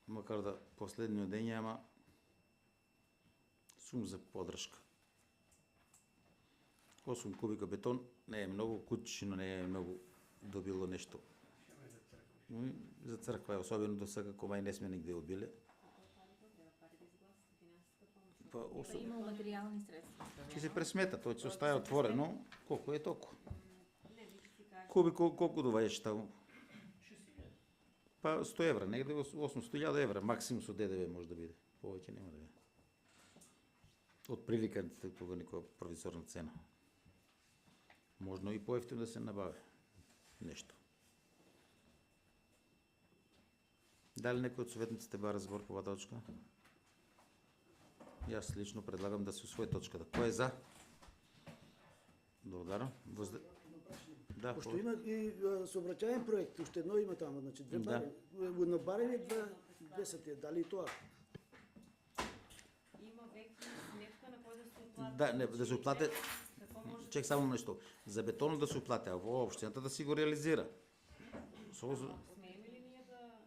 макар да последниот ден ја, ама сум за подршка. 8 кубика бетон не е многу, Кучино не е многу добило нешто. За црква е особено до сега, комај не сме нигде одбиле. Па, Има материјални средства. ќе се пресмета, тоа ќе се остави отворено, колку е толку. Кубик колку доваѓаш таму? 6.000. Па 100 евра, негде 800.000 евра, максимум со ДДВ може да биде. Повеќе нема да биде. Од прилика тога некоја провизорна цена. Можно и поевтино да се набави нешто. Дали некој од советниците бара збор по оваа точка? Јас лично предлагам да се усвои точката. Кој е за? Благодарам. Да, Пошто има и сообраќаен проект, уште едно има таму, значи две Да. барање. Едно барање, две се тие, дали и тоа? Има веќе сметка на кој да се уплати. Да, не, да се уплате. Какво може Чек само нешто. За бетонот да се уплате, а во општината да си го реализира. смееме ли ние да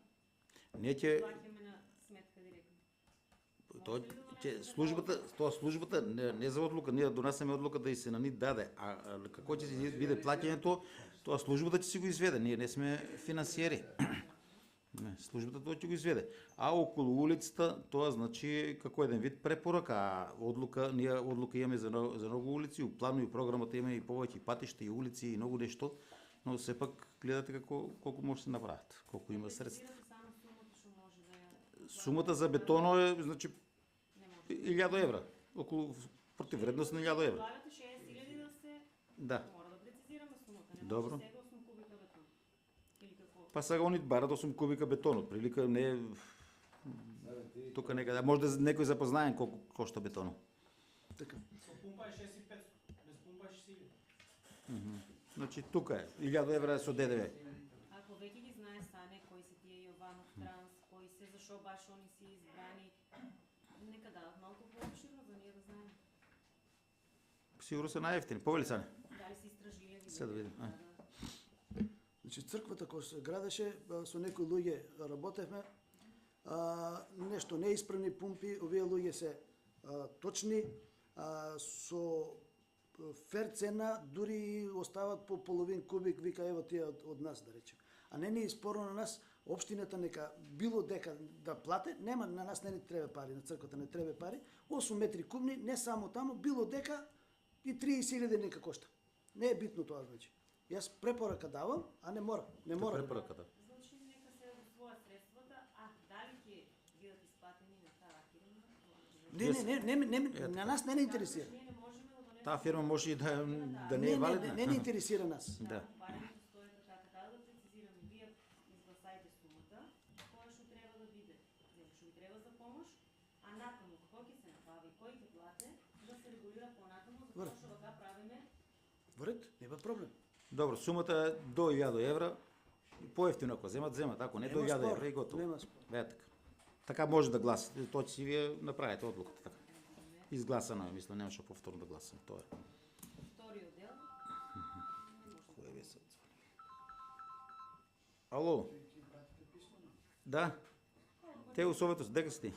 Не ќе плаќаме на сметка директно? тоа ќе службата не за одлука, ние донесеме одлука да и се на ни даде, а како ќе се биде плаќањето, тоа службата ќе си го изведе, ние не сме финансиери. Не, службата тоа ќе го изведе. А околу улицата тоа значи како еден вид препорака, а ние одлука имаме за многу улици, у плану и програмата имаме и повеќе патишта и улици и многу нешто, но сепак гледате колку може да се направат, колку има средства. Само сумата што може да ја Сумата за бетоно е значи не може. 1000 евра, околу противвредност на 1000 евра. Добавате 60.000 да се Да. мора да прецизираме сумата. Не Добро. може сега 8 кубика бетон. Или какво? Па сега они барат 8 кубика бетон, отприлика не е тука некаде. Може да некој запознаен колку кошта бетоно. Така. Со пумпа е 6.500, без пумпа е 6.000. Значи тука е 1000 евра со ДДВ. Ако веќе ги знае Сане кои се тие Јованов Транс, кои се, защо баш они си избрани. Нека дадат малко по-обширно, за ние да знаем. Сигурно са най-ефтини. Повели са не? Дали си истражили ги? Сега да видим. Значи црквата која се градеше, со некои луѓе работевме, нешто неисправни пумпи, овие луѓе се точни, со фер цена, дури остават по половин кубик, вика ево тие од нас да речем. А не ни е спорно на нас, општината нека било дека да плате, нема на нас не ни треба пари, на црквата не треба пари, 8 метри кубни, не само таму, било дека и 30.000 нека кошта. Не е битно тоа значи. Јас препорака давам, а не мора. Не мора. Препорака да. Значи нека се од своја средствата, а дали ќе бидат исплатени на таа фирма? Не, на нас не ни интересира. Ние не можеме да донесеме. Таа фирма може и да не е валидна. Не ни интересира нас. Да. Барем стои така да прецизираме. Вие изгласајте сумата, која што треба да биде. Нека што ви треба за помош, а накамо како ќе се направи, кој ќе плате, да се регулира понатаму, затоа што вака правиме. Вред, нема проблем. Добро, сумата е до 1000 евра. Поевтино ако земат, ако не до 1000 евра и готово. Нема спор. Така. Така може да гласате, тоа си вие направите одлуката така. Изгласано е, мисля, немаше повторно да гласам. Тоа е. Втори оддел. Кој е се отзвони? Ало? Да. Те условието, дека си ти?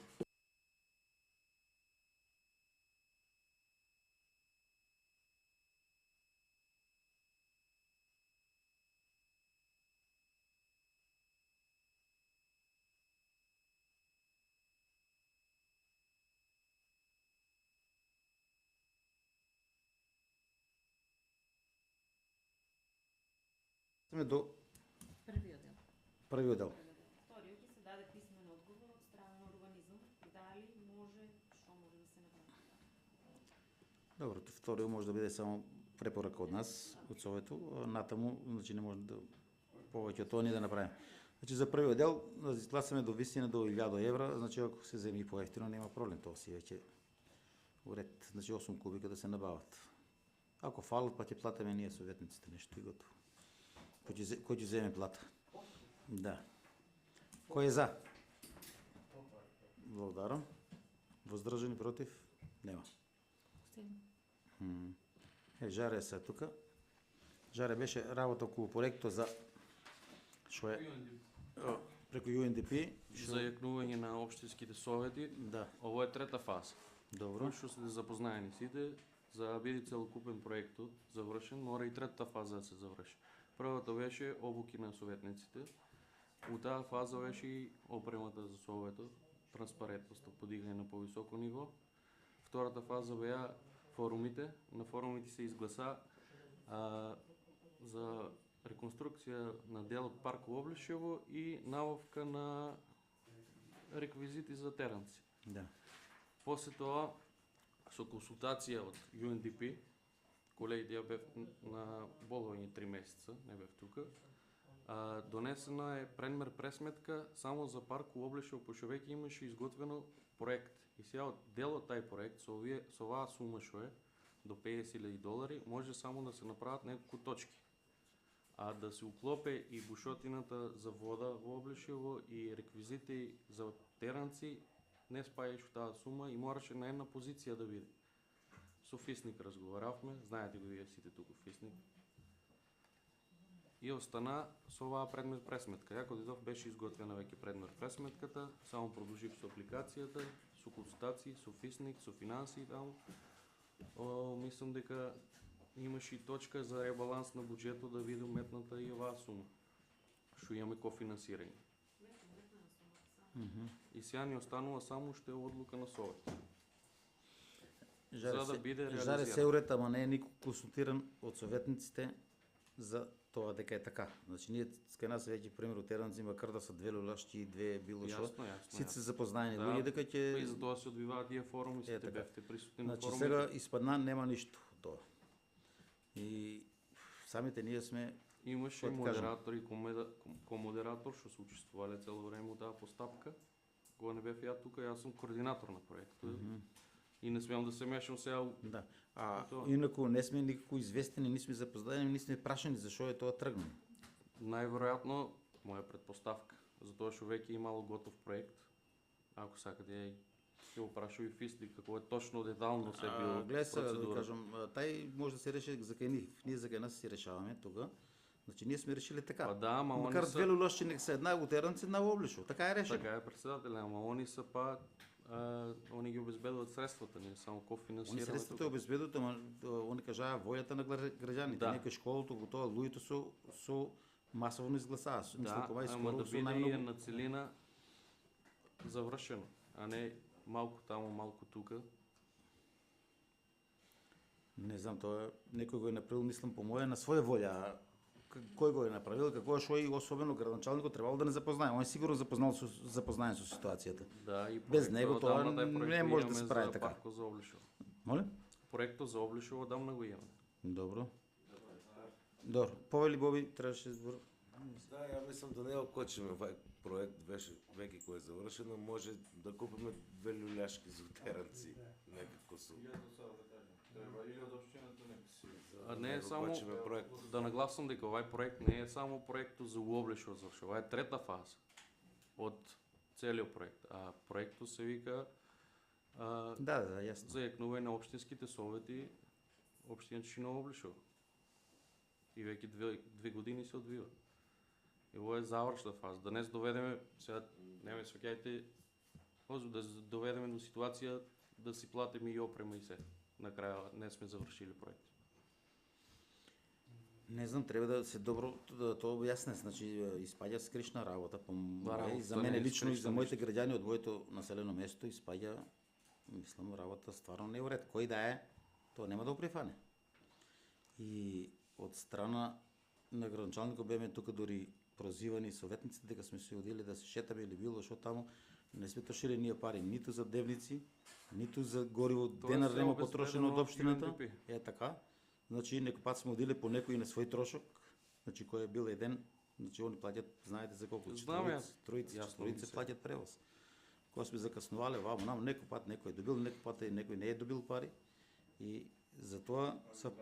Сме до Први оддел. први оддел. Вториот ќе се даде писмен одговор од страна на урбанизам, дали може, што може да се направи. Добро, вториот може да биде само препорака од нас, од Совето, натаму, значи не може да повеќе од тоа ни да направиме. Значи за првиот дел да изгласаме до висина до 1000 евра, значи ако се земи поевтино нема проблем, тоа си веќе уред, значи 8 кубика да се набават. Ако фалат, па ќе платиме ние советниците нешто и готово. Кој ќе земе плата? Да. Кој е за? Благодарам. Воздржани, против? Нема. Жаре се тука. Жаре беше работа околу проектот за што е преку UNDP За јакнување на општинските совети. Да. Ово е трета фаза. Добро. Што се запознаени сите, за да биде целокупен проектот завршен, мора и третата фаза да се заврши. Првата беше обуки на советниците. У таа фаза беше и опремата за совето, транспарентноста, подигане на повисоко ниво. Втората фаза беа форумите. На форумите се изгласа за реконструкција на дел од парк Облешево и набавка на реквизити за теранци. Да. После тоа, со консултација од UNDP, колегите ја бев на болување 3 месеца, не бев тука, донесена е предмер пресметка само за парк у Облешево, пошто веќе имаше изготвено проект. И сега дел од тај проект, со оваа сума што е, до $50,000, може само да се направат неколку точки. А да се уклопе и бушотината за вода во Облешево и реквизити за теранци, не спајаш во таа сума и мораше на една позиција да биде. Со Фисник разговаравме, знаете го вие сите туку Фисник. И остана со оваа предмет пресметка. Ја кога дојдов беше изготвена веќе предмет пресметката, само продолжив со апликацијата, со консултации, со Фисник, со финанси таму. Мислам дека имаше и точка за ребаланс на буџетот да биде уметната и оваа сума. Што имаме кофинансирање. И сега ни останува само што е одлука на совет. За да биде Жаре реализиран. се уред, ама не е никој консултиран од советниците за тоа дека е така. Значи ние кај нас веќе пример теранци, макар да се две лулашки и две било што, Јасно. сите се запознаени Да. луѓе дека ќе И за тоа се одвиваат тие форуми, сите така. бевте присутни на Значи форумите. сега испадна нема ништо од тоа. И самите ние сме Имаше Како да модератор и комодератор што се учествувале цело време у таа постапка. Кога не бев ја тука, јас сум координатор на проектот. И не смеам да се мешам сега. да. А Тоа. инаку не сме никако известени, не сме запознати, не сме прашани зашо е тоа тргнано. Најверојатно, моја предпоставка, затоа што веќе имало готов проект. Ако сакате, ќе го прашува и Фисли какво е точно детално се било Гледай сега да ви процедура. кажам, тај може да се реши за кај нив. Ние за кај нас си решаваме тога. Значи ние сме решили така. Па да, ама Макар они две са, лулощи нека са една утеранци, една облишо. Така е решено. така е председателя, ама они са па, они ги обезбедуват средствата, ние само Они кофинансираме. средствата тука. обезбедуват, ама они кажаа волјата на граѓаните. Да. Некој школото го тоа луѓето со масовно изгласаа. Да, кога ама скоро да со биде и најмногу. на целина завршено, а не малку таму, малку тука. Не знам, тоа некој го е направил, мислам по моја на своја волја. Кој го е направил, какво е што и особено градоначалникот требало да не запознае. Он е сигурно запознаен со ситуацијата. Да, и Без проектот него одамна, тоа тај проект не го може да имаме се прави за така. паркот за Облишово. Моля? Проектот за Облишово одамна го имаме. Добро. Добро. Повели Боби, требаше збор. Да, ја мислам да не го кочиме овај проект беше веќе кој е завршено, може да купиме две люљашки за теранци некако со. А не е да го само кочиме проект. да нагласам дека овај проект не е само проектот за Облишово завршува, ова е трета фаза од целиот проект. А проектот се вика Да, јасно. за јакнување на општинските совети општина Чичиново Облишово. И веќе две години се одвива. И ова е завршна фаза. Да не се доведеме, сега не ме сваќајте, да се доведеме до ситуација да си платиме и опрема и се. На краја не сме завршили проект. Не знам, треба да се добро да тоа објасне, значи испаѓа скришна работа по работа и за не мене е лично и за скришна моите ништо. граѓани од моето населено место испаѓа, мислам, работа стварно не е уред. Кој да е, тоа нема да го прифане. И од страна на градоначалникот беме тука дури прозивани советниците дека сме се одели да се шетаме или било што таму, не сме трошили ние пари ниту за дневници, ниту за гориво, Тоа денар се нема обезбедено потрошено од од општината. UNDP. Е така. Значи некој пат сме одели по некој на свој трошок, значи кој е бил еден, значи они плаќаат, знаете за колку, Знам јас. тројци, Јасно четворици ми се. плаќаат превоз. Кога сме закаснувале вамо нам, некој пат некој е добил, некој пат некој не е добил пари и затоа са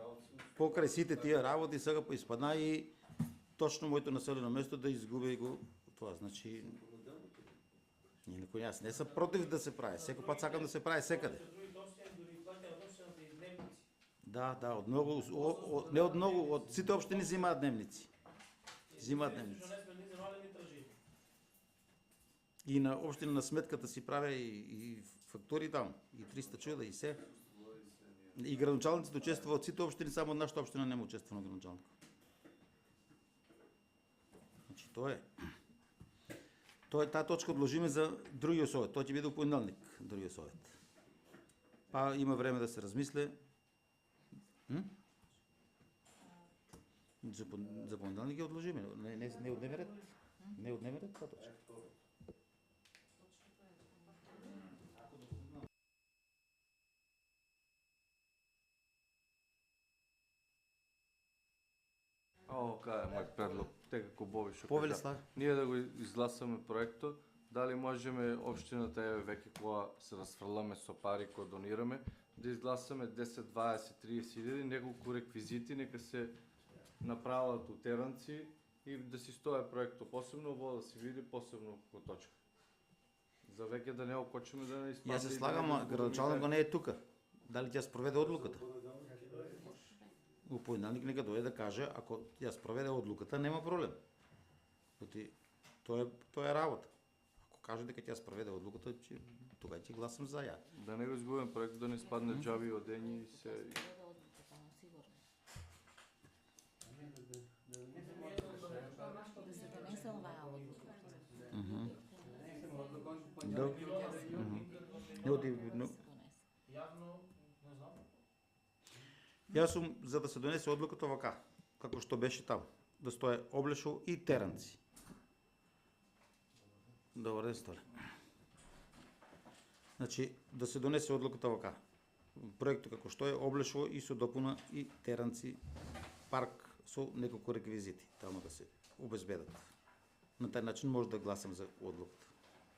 покрај сите тие работи сега поиспадна и точно моето населено место да изгуби го тоа, значи никој јас не сум против да се прави, секој пат сакам да се прави секаде. Другите општини дури плаќаат од општината и дневници. Да, од многу, не од многу, од сите општини земаат дневници. Земаат дневници. Што не сме ни земале ни тражили. И на општина на сметката си праве и фактури таму, и 300 чуда и се. И градоначалниците учествуваат од сите општини, само од нашата општина нема учествува на градоначалник. Значи тоа е. Таа точка одложиме за другиот совет. Тоа ќе биде у понеделник, другиот совет. Па има време да се размисле. За понеделник ќе одложиме. Не од дневен ред. Не од дневен ред таа точка. Кај е мој предлог, тека како Боби што Повели кажа. Слави. Ние да го изгласаме проектот, дали можеме општината е веќе кога се расфрламе со пари кои донираме, да изгласаме 10, 20, 30 илјади, неколку реквизити, нека се направат утеранци и да си стоја проектот посебно, ово да се види посебно како точка. За веќе да не окочиме да не испадне. Јас се слагам, а градоначалникот не е тука. Дали ќе ја спроведе одлуката? У понеделник нека дојде да каже, ако ја спроведе одлуката, нема проблем. Оти, тоа е работа. Ако каже дека ќе ја спроведе одлуката, тогава ќе гласам за ја. Да не го изгубим проект, да не испадне џаби одење и се... Да се донесе оваа одлука. Јавно, не знам. Јас сум за да се донесе одлуката вака, како што беше таму, да стое Облешово и Теранци. Добар ден, Столе. Значи, да се донесе одлуката вака. Проектот како што е Облешово и со допуна и Теранци парк со неколку реквизити, таму да се обезбедат. На тај начин може да гласам за одлуката.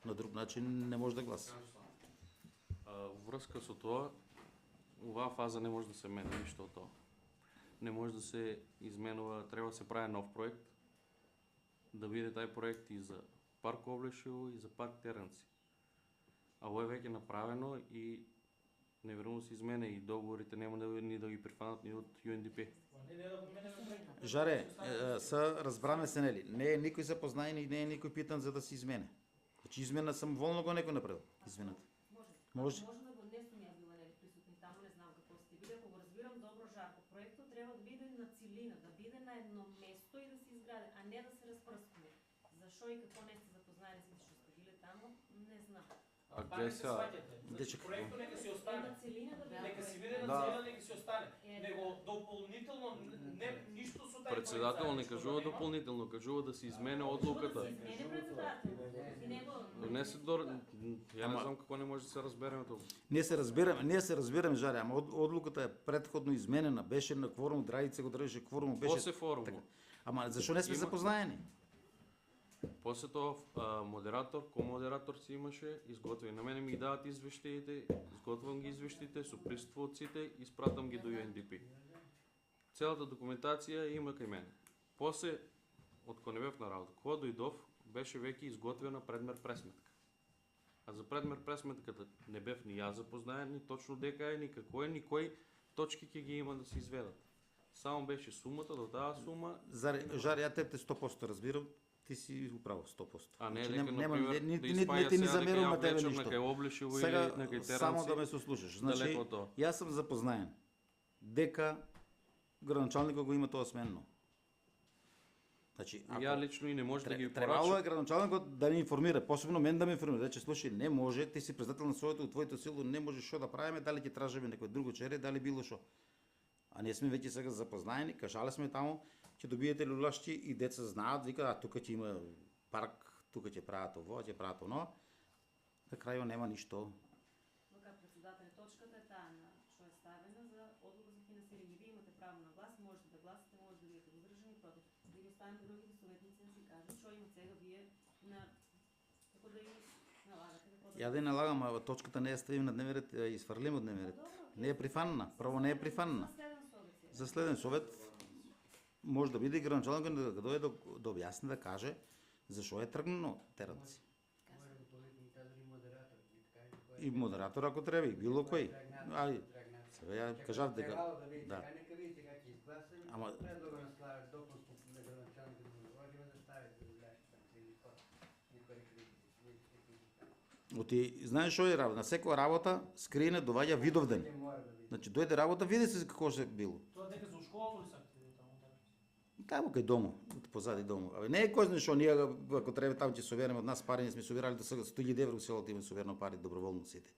На друг начин не може да гласам. Врска со тоа, оваа фаза не може да се мене ништо од тоа. Не може да се изменува, треба да се прави нов проект, да биде тај проект и за парк Облешево и за парк Теренци. А ovo je веќе направено и невероятно се изменя и договорите няма ни да ги прифанат ни от UNDP. Жаре, са разбраме се, нели? Не е никой запознаен и не е никой питан за да се измене. Значи измена самоволно го некој направил. Измената. Може. Може да го не сум ја била нели присутни таму, не знам какво сте били. Ако го разбирам добро, Жарко, проектот трябва да биде на целина, да биде на едно место и да се изгради, а не да се разпръскваме. Защо и какво не сте запознаени сите што сте били таму, не знам. А где са? Проектот нека си остане. На целина да биде. Нека си биде на целина, нека си остане. Него допълнително не нищо со тај Председател не кажува допълнително, кажува да се изменя одлуката. Не председател. И него Донесе до... Я не знам какво не може да се разберем тук. Ние се разбираме, Жаре, ама одлуката е предходно изменена, беше на кворум, Драgice го држеше кворум, беше. После форуму. Така. Ама защо не сме запознаени? После това модератор, ко-модератор си имаше, изготвя. На мене ми ги дават извещите, изготвям ги извещите, со присутствуците, изпратам ги до UNDP. Цялата документация има кај мене. После, откако не бев на работа, кога дойдов, беше веќе изготвена предмер пресметка. А за предмер пресметката не бев ни аз запознаен, ни точно дека е, ни какво е, ни кои точки ќе ги има да се изведат. Само беше сумата, до тази сума. Жаре, я те 100% разбирам. Ти си управо 100%. А не, Значи, дека, например, не да ти изпаја ни сега замерувам на тебе дека ја нищо. влечам на кај Облешево или Сега, на кај Теренци. само да ме се слушаш. Значи, далеко од тоа. јас съм запознаен. Дека градоначалникот го има тоа сменно. Значи, Ја лично и не може да ги Требало порачам. е градоначалникот да ни информира, посебно мен да ме информира. Рече, слушай, не може, ти си председател на своето, от твоето сило, не може што да правиме, дали ќе тражиме некој друго чере, дали било што. А ние сме веќе сега запознаени, кажале сме таму, ќе добиете люлашти и деца знаат, вика, а тука ќе има парк, тука ќе прават ово, ќе прават оно. На крајот нема ништо. Вака, председател, точката е таа на што е ставена за одлука за финансирање. Вие имате право на глас, можете да гласате, може да бидете воздржани против. Да ги оставим другите советници да си кажат што имат сега вие на како да ги налагате, како да. Ја да ја налагам, а точката не ја ставим на дневен ред, ја изфрлим од дневен ред. Не е прифанна, прво не е прифанна. За следен совет може да биде и градоначалникот да дојде да објасни, да каже зашо е тргнано Теренци. И модератор ако треба, и било кој. Ај, сега ја кажав дека да. Нека видите как ќе изгласаме. Ама Предлога на Слава допуски на градоначалникот да наложиме да ставите люляшки или некои критики. оти знаеш што е работа? На секоја работа скриене доваѓа Видовден. Значи дојде работа, види се како се било. Тоа дека за школата ли сакате таму така? Таму кај домо, позади домо. Абе не е кој знае што ние ако треба таму ќе совераме од нас пари, не сме соверали да се 100.000 евро селото има соверено пари доброволно сите.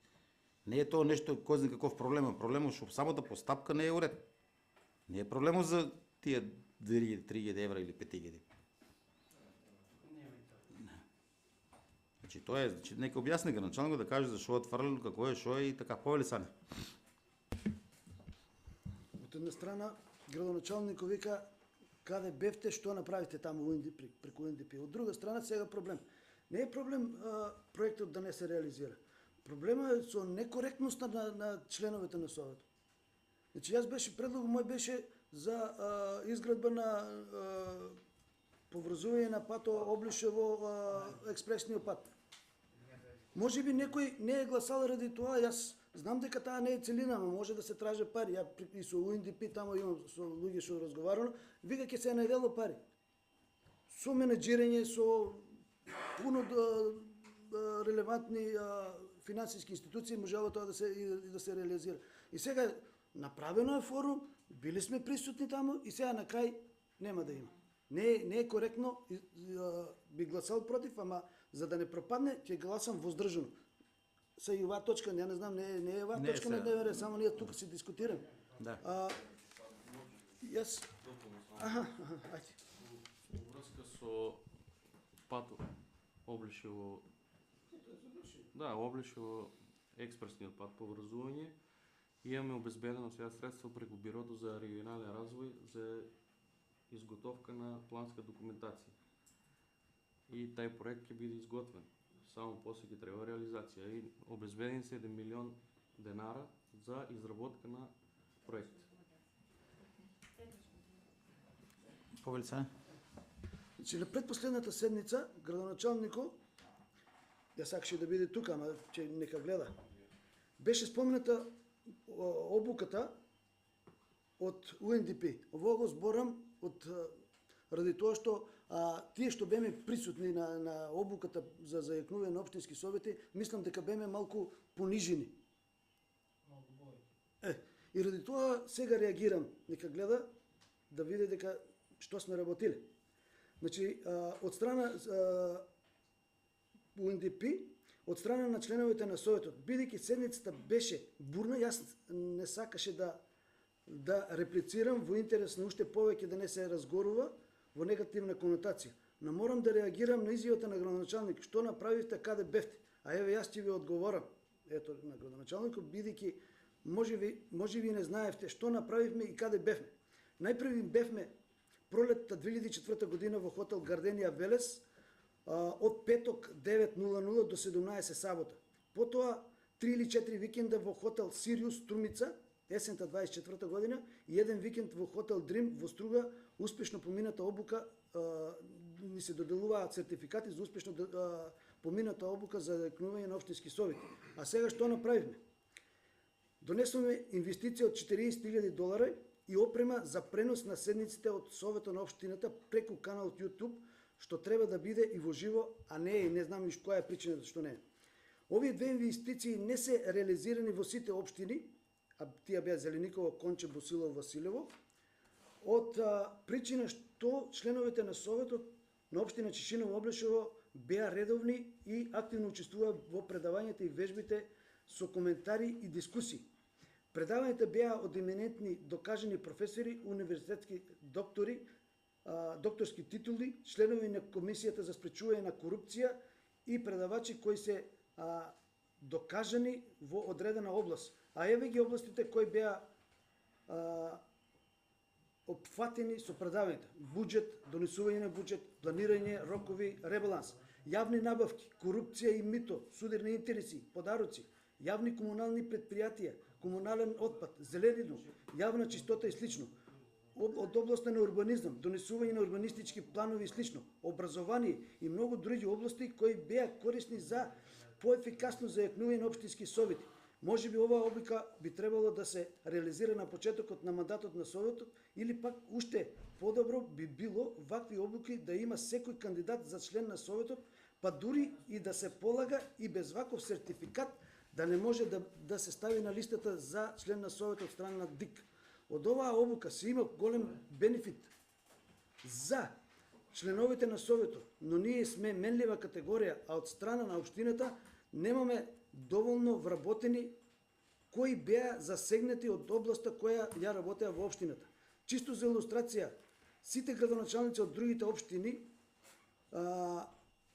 Не е тоа нешто кој знае каков проблем, проблемот што самата постапка не е уред. Не е проблемот за тие 2.000, 3.000 евра или 5.000. Значи тоа е, значи нека објасни градоначалникот да каже зашо е отфрлено, како е, што е и така повели сане. Од една страна, градоначалникот вика каде бевте, што направите таму преку UNDP. Од друга страна, сега проблем. Не е проблем проектот да не се реализира. Проблемот е со некоректноста на членовете на Советот. Значи, јас беше, предлог мој беше за изградба на поврзување на пато Облешево експресниот пат. Може би некој не е гласал ради тоа, јас знам дека таа не е целина, но може да се траже пари. Ја и со UNDP таму имам со луѓе што разговарано, вика ќе се најдело пари. Со менеджирање, со пуно релевантни финансиски институции можела тоа да се реализира. И сега направено е форум, били сме присутни таму и сега на крај нема да има. Не е коректно, би гласал против, ама за да не пропадне, ќе гласам воздржано. Са и оваа точка, не знам, не е оваа точка на дневен ред, само ние тука се дискутираме. Да. Јас... ајде. Во врска со пато Облешево. Да, Облешево експресниот пат поврзување. Имаме обезбедено сега средства преку Бирото за регионален развој за изготовка на планска документација. И тај проект ќе биде изготвен. Само после ќе треба реализација. И обезбедени се 1 милион денара за изработка на проект. Повели сане. Значи, на предпоследната седница, градоначалникот, ја сакаше да биде тука, ама че нека гледа, беше спомната обуката од УНДП. Ово го зборам ради тоа што тие што беме присутни на обуката за зајакнување на општински совети, мислам дека беме малку понижени. И ради тоа сега реагирам, нека гледа да види дека што сме работиле. Значи, од страна УНДП, од страна на членовите на Советот, бидејќи седницата беше бурна, јас не сакаше да реплицирам во интерес на уште повеќе да не се разгорува во негативна конотација. Но морам да реагирам на изјавата на градоначалник. Што направивте, каде бевте? А еве јас ќе ви одговорам. Ето на градоначалникот, бидејќи можеби не знаевте што направивме и каде бевме. Најпрви бевме пролетта 2004 година во хотел Гарденија Велес од петок 9:00 до 17 сабота. Потоа 3 или 4 викенда во хотел Сириус Струмица, есента 24 година, и еден викенд во хотел Дрим во Струга, успешно помината обука, ни се доделуваат сертификати за успешно помината обука за зајакнување на општински совети. А сега што направивме? Донесовме инвестиција од $40,000 и опрема за пренос на седниците од Советот на општината преку канал YouTube, што треба да биде и во живо, а не и не знам која е причината што не е. Овие две инвестиции не се реализирани во сите општини, а тие беа Зелениково, Конче, Босилово, Василево, од причина што членовите на Советот на општина Чешиново, Облешово беа редовни и активно учествуваа во предавањата и вежбите со коментари и дискусии. Предавањата беа од еминентни докажани професори, универзитетски доктори, докторски титули, членови на Комисијата за спречување на корупција и предавачи кои се докажани во одредена област. А еве ги областите кои беа опфатени со предавањата. Буџет, донесување на буџет, планирање, рокови, ребаланс, јавни набавки, корупција и мито, судирни интереси, подароци, јавни комунални предпријатија, комунален отпад, зеленино, јавна чистота и слично. Од областа на урбанизам, донесување на урбанистички планови и слично, образование и многу други области кои беа корисни за поефикасно зајакнување на општински совети. Можеби оваа облика би требало да се реализира на почетокот на мандатот на Советот, или пак уште подобро би било вакви облуки да има секој кандидат за член на Советот, па дури и да се полага и без ваков сертификат да не може да се стави на листата за член на Советот од страна на ДИК. Од оваа облука се има голем бенефит за членовите на Советот, но ние сме менлива категорија, а од страна на општината немаме доволно вработени кои беа засегнати од областа која ја работеа во општината. Чисто за илустрација, сите градоначалници од другите општини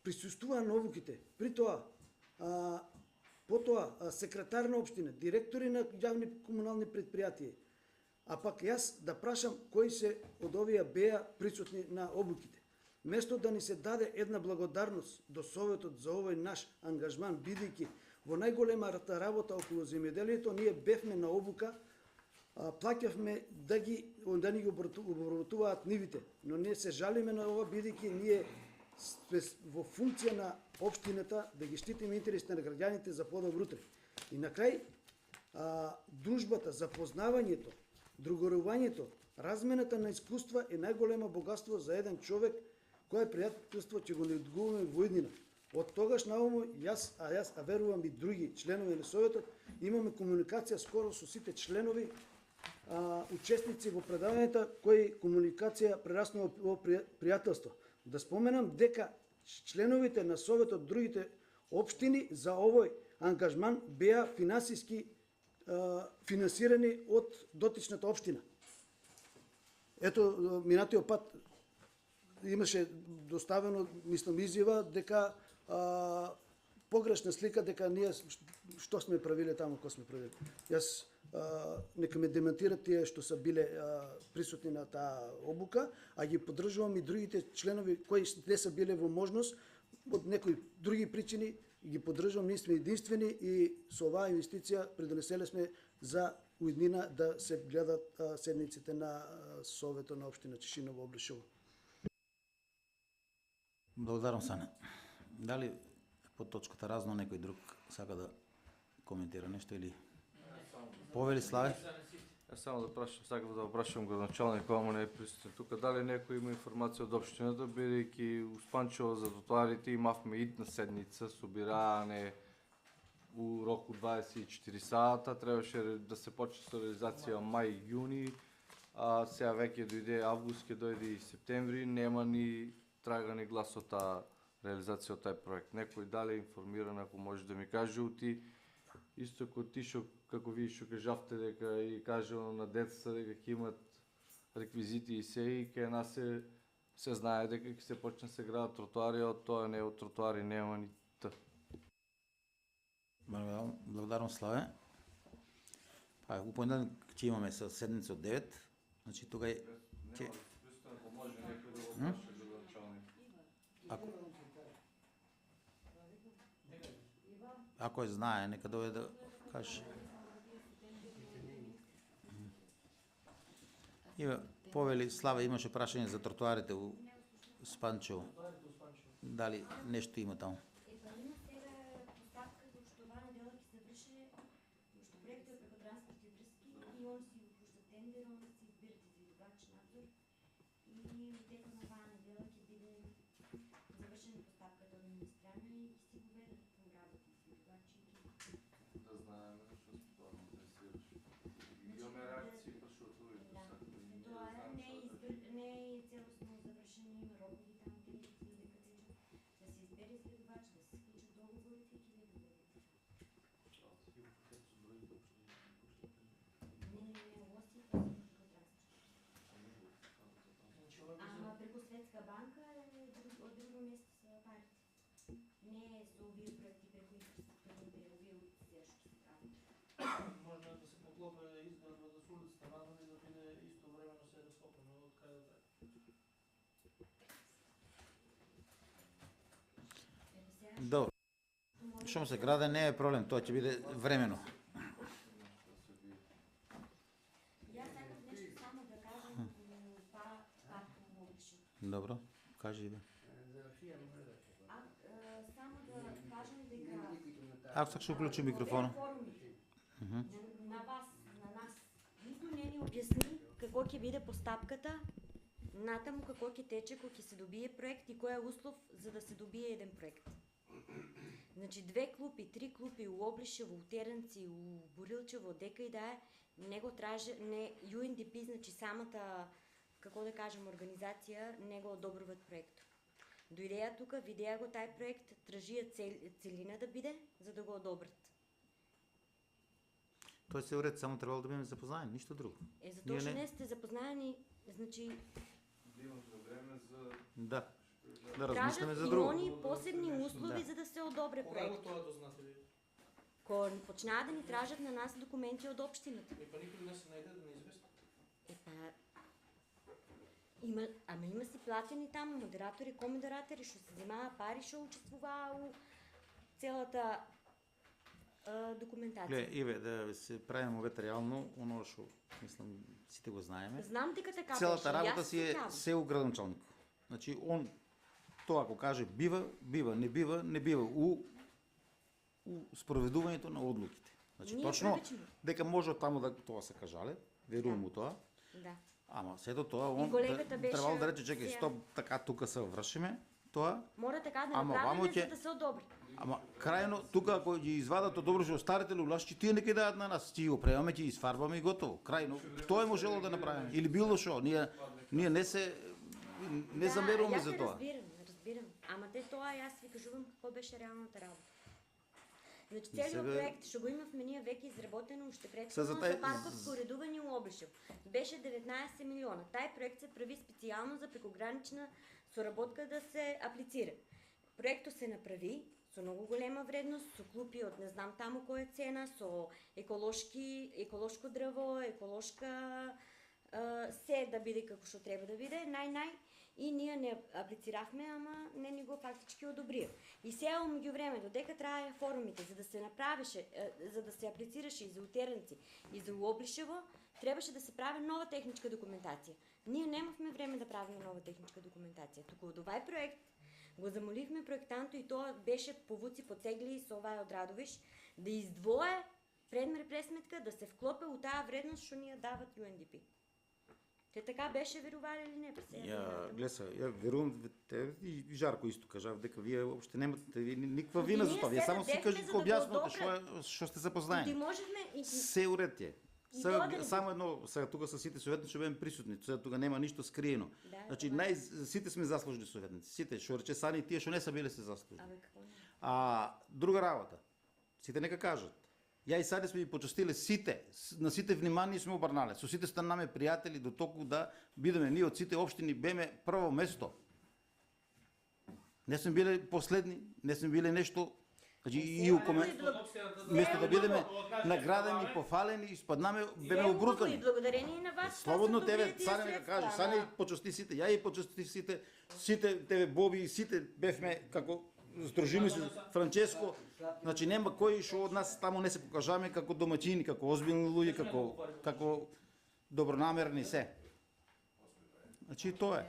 присуствуваа на обуките. При тоа, потоа секретар на општина, директори на јавни комунални предпријатија. А пак јас да прашам кои се од овие беа присутни на обуките. Место да ни се даде една благодарност до Советот за овој наш ангажман, бидејќи во најголемата работа околу земјоделието ние бевме на обука, плаќавме да ни ги обработуваат нивите, но не се жалиме на ова бидејќи ние во функција на општината да ги штитиме интересите на граѓаните за подобро утре. И на крај, дружбата, запознавањето, другорувањето, размената на искуства е најголемо богатство за еден човек, кое пријателство ќе го недгуваме во иднина. Од тогаш наомо а верувам и други членови на Советот, имаме комуникација скоро со сите членови, учесници во предавањата, кои комуникација прераснува во пријателство. Да споменам дека членовите на Советот другите општини за овој ангажман беа финансиски финансирани од дотичната општина. Ето, минатиот пат имаше доставено, мислам, изјава дека погрешна слика дека ние што сме правиле таму кога сме правиле. Јас нека ме демантират тие што се биле присутни на таа обука, а ги поддржувам и другите членови кои не се биле во можност од некои други причини, ги поддржувам, ние сме единствени и со оваа инвестиција придонеселе сме за уиднина да се гледат седниците на Советот на општина Чешиново, Облешово. Благодарам, Сане. Дали по точката разно некој друг сака да коментира нещо или... Повели Славе? Само да прашам, сакам да прашам градоначалник, ама не е присутен тука. Дали некој има информација од општината, бидејќи успанчува за тротоарите имавме идна седница, собирање у року 24 сата, требаше да се почне со реализација мај-јуни, а сега веќе дојде август, ќе дојде и септември, нема ни трага ни глас од таа реализација од тај проект. Некој дали е информиран, ако може да ми каже, ти исто како ти што како вие што кажавте дека и кажано на децата дека ќе имат реквизити и се и кај нас се знае дека ќе се почне се градат тротоари, од тоа не од тротоари нема ни т. Благодарам, Славе. Па, у понеделник ќе имаме седница од 9, значи тога е... Ако може некој да го праша градоначалник. Ако е знае, нека дојде да каже. Има, повели Слава, имаше прашање за тротоарите у Спанчево. Дали нешто има таму? Има сега поставка за уштована дела ќе се врши, што проектот е преко транспорт и врски и он си упушта тендер, он си избира изведувач надзор и дека на оваа недела ќе биде завршена поставката од министрана и ќе си го ведат към работа изведувачи. Да знаеме што се тоа интересираш. Имаме реакции па што тоа Тоа не е целосно завршено, има рокови там дека се избере изведувач, да се сключат договорите и ќе биде договорите. Ама преко Светска банка од друго место се парите. Не е со овие проекти преко инфраструктурните, овие сега што се прави. Може да се поклопе изградба за улицата надвор и да биде истовремено се разкопано од кај до кај. Добро. Шо се граде не е проблем, тоа ќе биде времено. Јас сакам нешто само да кажам пак обичам. Добро, кажи бе. Само да кажам дека Ако сакаш уклучи микрофона. на вас, на нас, никој не ни објасни како ќе биде постапката, натаму како ќе тече кога ќе се добие проект и кој е услов за да се добие еден проект. Значи 2 клупи, 3 клупи у Облишево, у Теренци, у Борилчево, дека и да е, не го траже, не UNDP, значи самата, како да кажем, организација не го одобруваат проектот. Дојдеа тука, видеа го тај проект, тражија целина да биде, за да го одобрат. Тој се уред, само требало да бидеме запознаени, ништо друго. Затоа што не сте запознаени, значи Да имате време за да размислиме за тражат и друго. они посебни услови за да се одобре Кога проект. го тоа дознате ви? Кога почнаа да ни тражат на нас документи од општината. Па никој не се најде да неизвестно. Има си платени таму модератори, комодератори што се земаа пари, што учествуваа у целата документација. Гле, Иве, да се правиме овде реално, оно што мислам сите го знаеме. Знам дека така Целата беше, работа јас си е кажам. се у градоначалник. Значи он тоа ако каже бива, бива, не бива, не бива у спроведувањето на одлуките. Значи Ние точно првично. дека може таму да тоа се кажале, верувам у тоа. Да. Ама сето тоа он колегата беше требало да рече чекај, сега. стоп, така тука се вршиме тоа. Мора така да Ама направиме вамо ќе- за да се одобри. Ама крајно тука ако ги извадат од добро што старите лулашки, тие нека дадат на нас, ти го премаме, ќе изфарбаме и готово. Крајно тоа е можело да направиме или било што. Ние не замеруваме за тоа. Разбирам. Ама те тоа јас ви кажувам како беше реалната работа. Значи И целиот сега- проект што го имавме ние веќе изработено уште Сега предходно за за тај- парковско уредување у Облишево. Беше 19 милиона. Тај проект се прави специјално за прекогранична соработка да се аплицира. Проектот се направи со многу голема вредност, со клупи од не знам таму која цена, со еколошко дрво, еколошка се да биде како што треба да биде, нај и ние не аплициравме, ама не ни го фактички одобрија. И сега меѓувреме додека траја форумите за да се направеше, за да се аплицираше и за Утеренци и за Облишево, требаше да се прави нова техничка документација. Ние немавме време да правиме нова техничка документација. Туку од овај проект Го замоливме проектанто и тоа беше повуци по цегли со овај од Радовиш да издвое предмер пресметка да се вклопе у таа вредност што ни ја дават UNDP. Те така беше верували или не? Ја верувам те и Жарко исто кажа дека вие воопште немате никаква вина за тоа. Вие само си кажете објаснете што сте запознаени. Се уред е. Само едно, сега тука са сите советници што беме присутни, сега тука нема ништо скриено. Значи сите сме заслужни советници, сите, што рече Сани и тие што не са биле се заслужни. Друга работа. Сите нека кажат. Ја и саде сме ви почастиле сите, на сите внимание сме обрнале. Со сите станаме пријатели до толку да бидеме ние од сите општини беме прво место. Не сме биле последни, не сме биле нешто. Значи и место да бидеме наградени, пофалени, испаднаме, беме обрутани. И благодарение на вас. Слободно тебе, Сане нека каже, Сане почасти сите, ја и почасти сите, сите тебе Боби и сите бевме како здружими се Франческо. Значи нема кој што од нас таму не се покажаме како домаќини, како озбилни луѓе, како добронамерни се. Значи тоа е.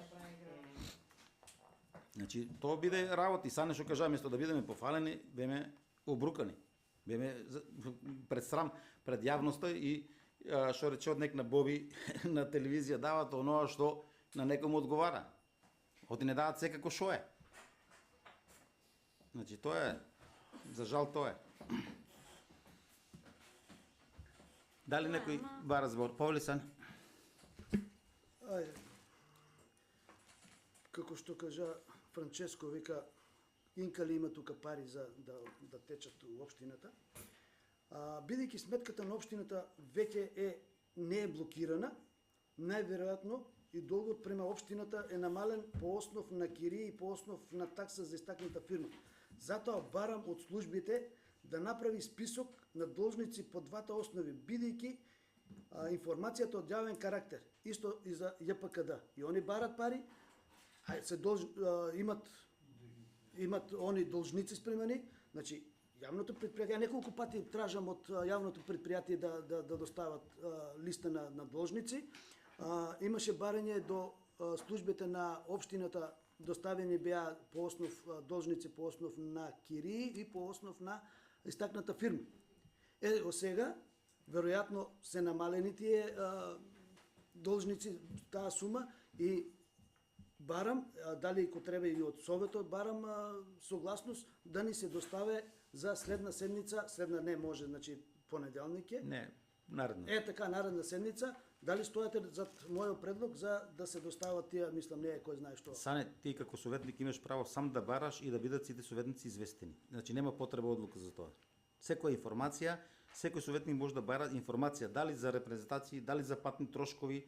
Значи тоа биде работа и Сане што кажа, место да бидеме пофалени, беме обрукани. Беме пред срам, пред јавноста и што рече од нек на Боби на телевизија дават оноа што на некому одговара. Оти не дават секако шо е. Значи тоа е. За жал тоа е. Дали некој бара збор? Повели Сане? Како што кажа Франческо, вика, инка ли има тука пари за да течат у општината. Бидејќи сметката на општината веќе не е блокирана, најверојатно и долгот према општината е намален по основ на кирии и по основ на такса за истакната фирма. Затоа барам од службите да направи список на должници по двата основи, бидејќи информацијата од јавен карактер, исто и за ЈПКД. И они барат пари, имат они должници спремени, значи јавното предпријатие, неколку пати тражам од јавното предпријатие да достават листа на должници. Имаше барање до службите на општината, доставени беа по основ должници по основ на кирии и по основ на истакната фирма. Сега веројатно се намалени тие должници, таа сума и барам, дали ако треба и од Советот, барам согласност да ни се доставе за следна седница, следна не може, значи понеделник е. Не, наредна. Така, наредна седница. Дали стоите зад мојот предлог за да се достават тие, мислам, не е кој знае што. Сане, ти како советник имаш право сам да бараш и да бидат сите советници известени. Значи нема потреба одлука за тоа. Секоја информација, секој советник може да бара информација дали за репрезентации, дали за патни трошкови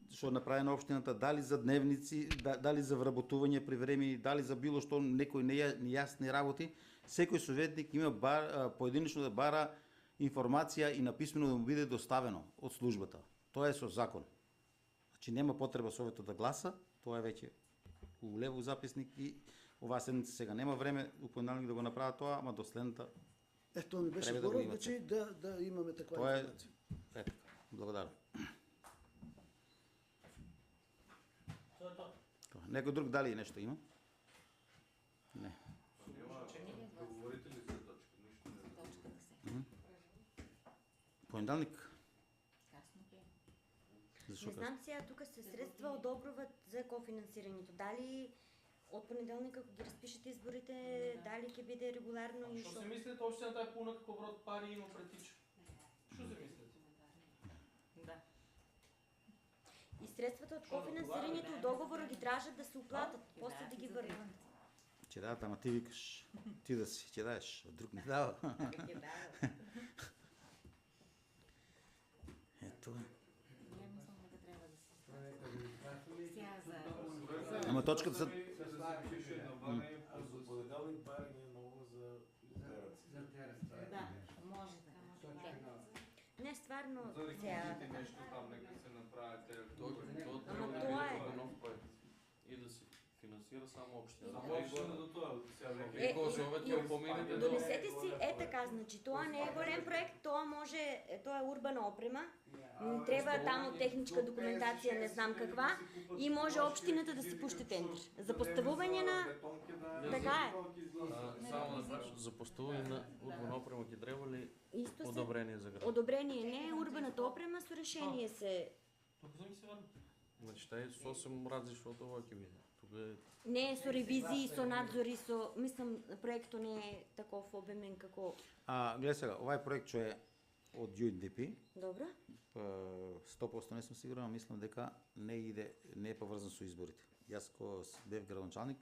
што направи на општината, дали за дневници, дали за вработување привремени, дали за било што некои нејасни работи. Секој советник има поединечно да бара информација и написмено да му биде доставено од службата. Тоа е со закон. Значи нема потреба Советот да гласа, тоа е веќе у леву записник и оваа седница сега нема време у понеделник да го направат тоа, ама до следната. Тоа ми беше зборот, значи да имаме таква информација. Тоа е така. Благодарам. Некој друг дали нешто има? Не. Говорите ли за точка? Понеделник? Не знам сега, тука се средства одобруват за кофинансирањето. Дали од понеделник, ако ги распишете изборите, дали ќе биде регуларно и што? Што се мислите, општината е пуна како брод пари има претича? Што се мислите? Да. И средствата од кофинансирањето од договорот ги тражат да се уплатат, после да ги врнат. Ќе дадат, ама ти викаш, ти да си, ќе даеш, од друг не дава. Ќе дава. Ето е. Ама точката за... За понеделник барање ново за тераци. Да, може така. Не, стварно, сега... Нешто там нека се направите. Ама тоа е. И да се финансира само општина. Само општина до тоа. Донесете си така, значи Значи тоа не е голем проект, тоа е урбана опрема. Треба таму техничка документација, не знам каква, и може општината да си пушти тендер. За поставување на... Така е. Само за поставување на урбана опрема ќе треба ли одобрение за град? Одобрение не е урбаната опрема, со решение се... Значи тај сосем различно од ова ќе биде. Не е со ревизии, со надзори, мислам, проектот не е таков обемен како... Гледай сега, овај проект што е од UNDP, Добро. 100% не сум сигурен, мислам дека не е поврзан со изборите. Јас кога бев градоначалник,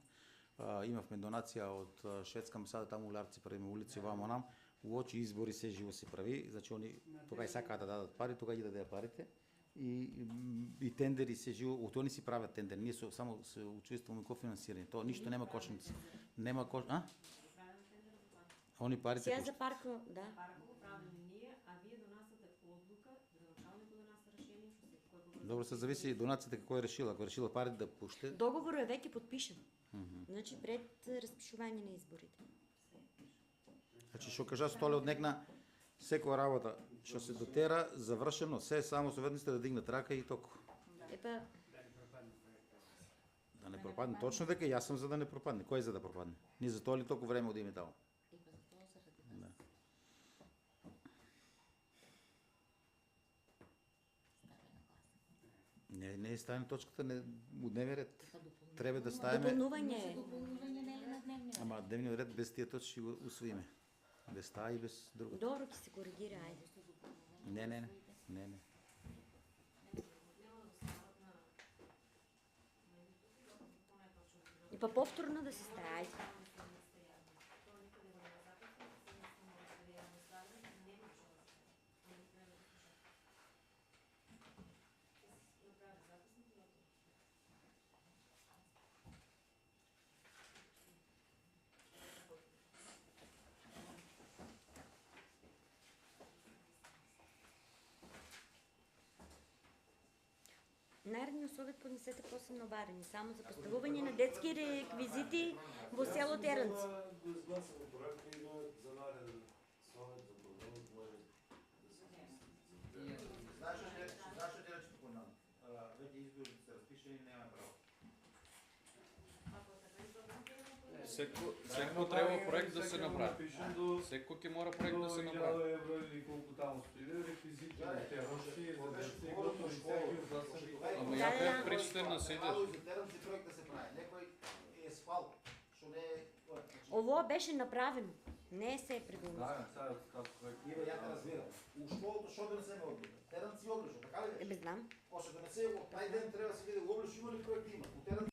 имавме донација од шведска амбасада, таму уларци правиме улици, вамо нам, уочи избори се живо се прави, значи они тога и сакаат да дадат пари, тога ги дадеа парите. И тендери се живо, они си правят тендер, ние само се учествуваме кофинансирање. Тоа ништо нема кошници. Нема Они парите Сега за парко, да. Парково правиме ние, а вие донасате одлука, градоначалникот донася решение што се кој Добро, се зависи донацията какво е решила. Ако е решила парите да пуште... Договорот е веќе подпишан. Значи пред распишување на изборите. Значи што кажа Столе однекна секоја работа што се дотера, завршено, се само советниците да дигнат рака и току. Епа да не пропадне. Точно дека јас сум за да не пропадне. Кој е за да пропадне? Ние за тоа ли толку време да им дало? Не е ставена точката у дневен ред. Треба да ставиме... Допълнување. Ама дневниот ред без тие точки го усвоиме. Без таа и без другата. Добро, ќе се коригира, ајде. Не. И па повторно да се стави, ајде. Наредниот совет поднесете посебно барање, само за поставување на детски реквизити во село Теранци. Да изгласаме проект и за нареден совет за програмот може да се... Знаеш што ти рече туку нам? Веќе изборите се распишени и нема право. Секој треба проект да се направи. Секој ќе мора проект да се направи. 1000 евро или колку таму стои, реквизити на теранци, за деца и готови сега Ама ја бев присутен на седеш. За Теранци проект да се прави. Некој е спал, што не е... Ово беше направено. Не се придумало. Да, сега како проект. Ива, ја те разбирам. У школото што донесеме одлука? Теранци облишо, така ли беше? Не знам. Още донесе го, тај ден треба да се види облишо, има ли проект има? У Теранци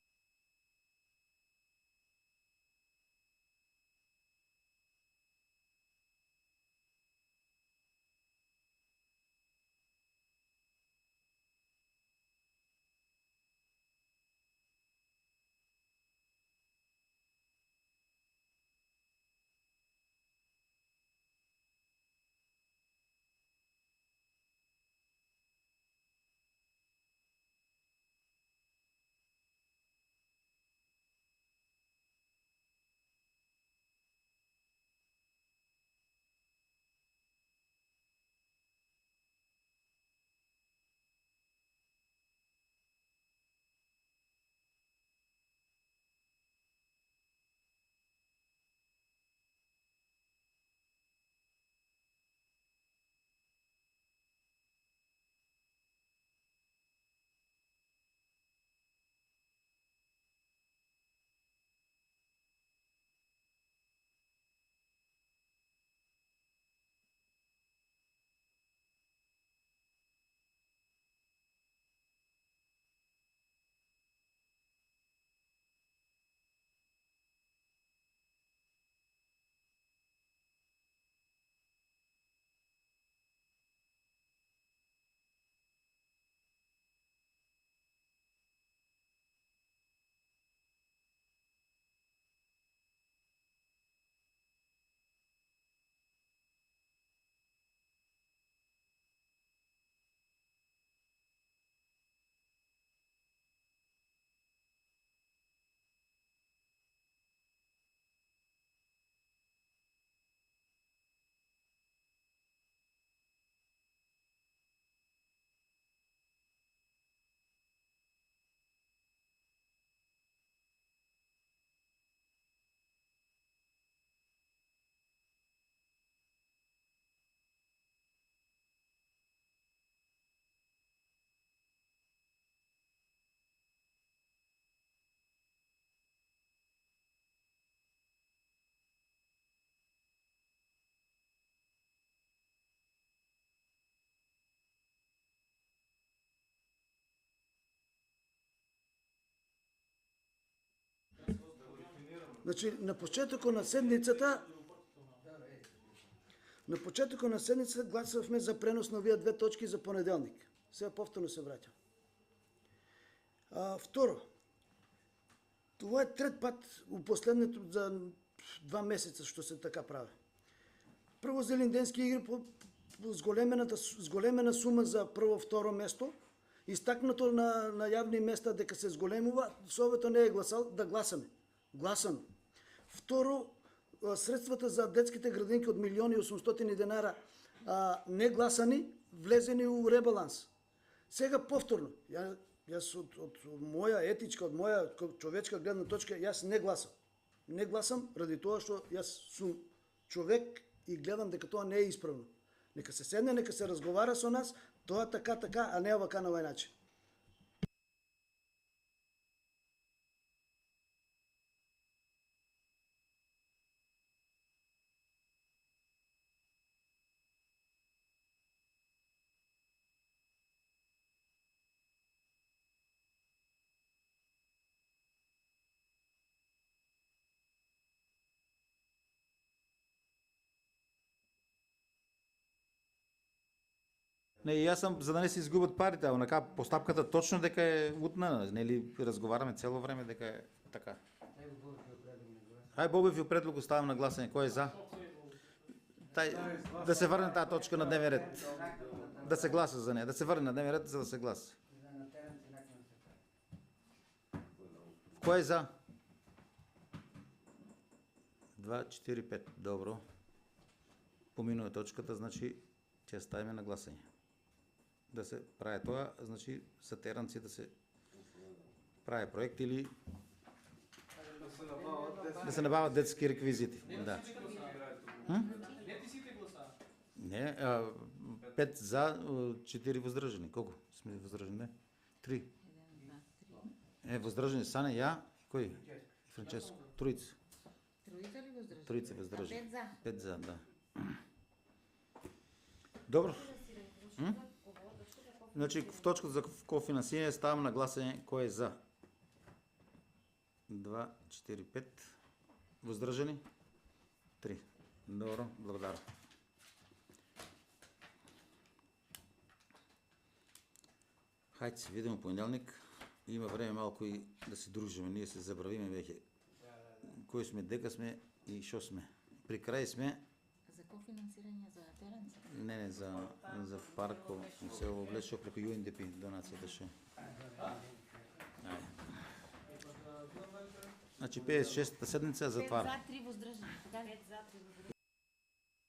Значи, на почетокот на седмицата гласувавме за пренос на овие две точки за понеделник. Сега повторно се враќам. Второ, това е трет пат у последното за 2 месеца што се така прави. Прво за Илинденски игри с големена сума за прво, второ место, истакнато на јавни места дека се зголемува, Совето не е гласал да гласаме. Гласано. Второ, средствата за детските градинки од 1.800.000 денара не гласани, влезени у ребаланс. Сега повторно, јас од моја етичка, од моја човечка гледна точка, јас не гласам. Не гласам ради тоа што јас сум човек и гледам дека тоа не е исправно. Нека се седне, нека се разговара со нас, тоа така, а не овака на овај начин. Не, и јас сам за да не се изгубат парите, онака постапката точно дека е утна, нели разговараме цело време дека е така. Ај Бобев и предлог оставам на гласање, кој е за? Да се врне таа точка на дневен ред. Да се гласа за нея, да се врне на дневен ред за да се гласа. Кој е за? 2, 4, 5. Добро. Поминува точката, значи ќе ставиме на гласање. Да се прави тоа, значи за теранци да се прави проект или да се набават детски реквизити. Да. Не, 5 за, 4 воздржани. Колку сме воздржани? Не? 3. Воздржани Сане, ја, кој? Франческо. Тројца. Тројца ли воздржани? Тројца воздржани. 5 за. 5 за, да. Добро. Значи, в точката за кофинансирање ставам на гласање кој е за. 2, 4, 5. Воздржани? 3. Добро, благодарам. Хајде се видиме понеделник. Има време малку и да се дружиме. Ние се забравиме веќе. Кој сме, дека сме и шо сме. При крај сме. За кофинансирање за теранци? Не, за парко. Се облече преку UNDP донацијата ше. Значи 56-та седмица затвара. 5 за, 3 воздржани.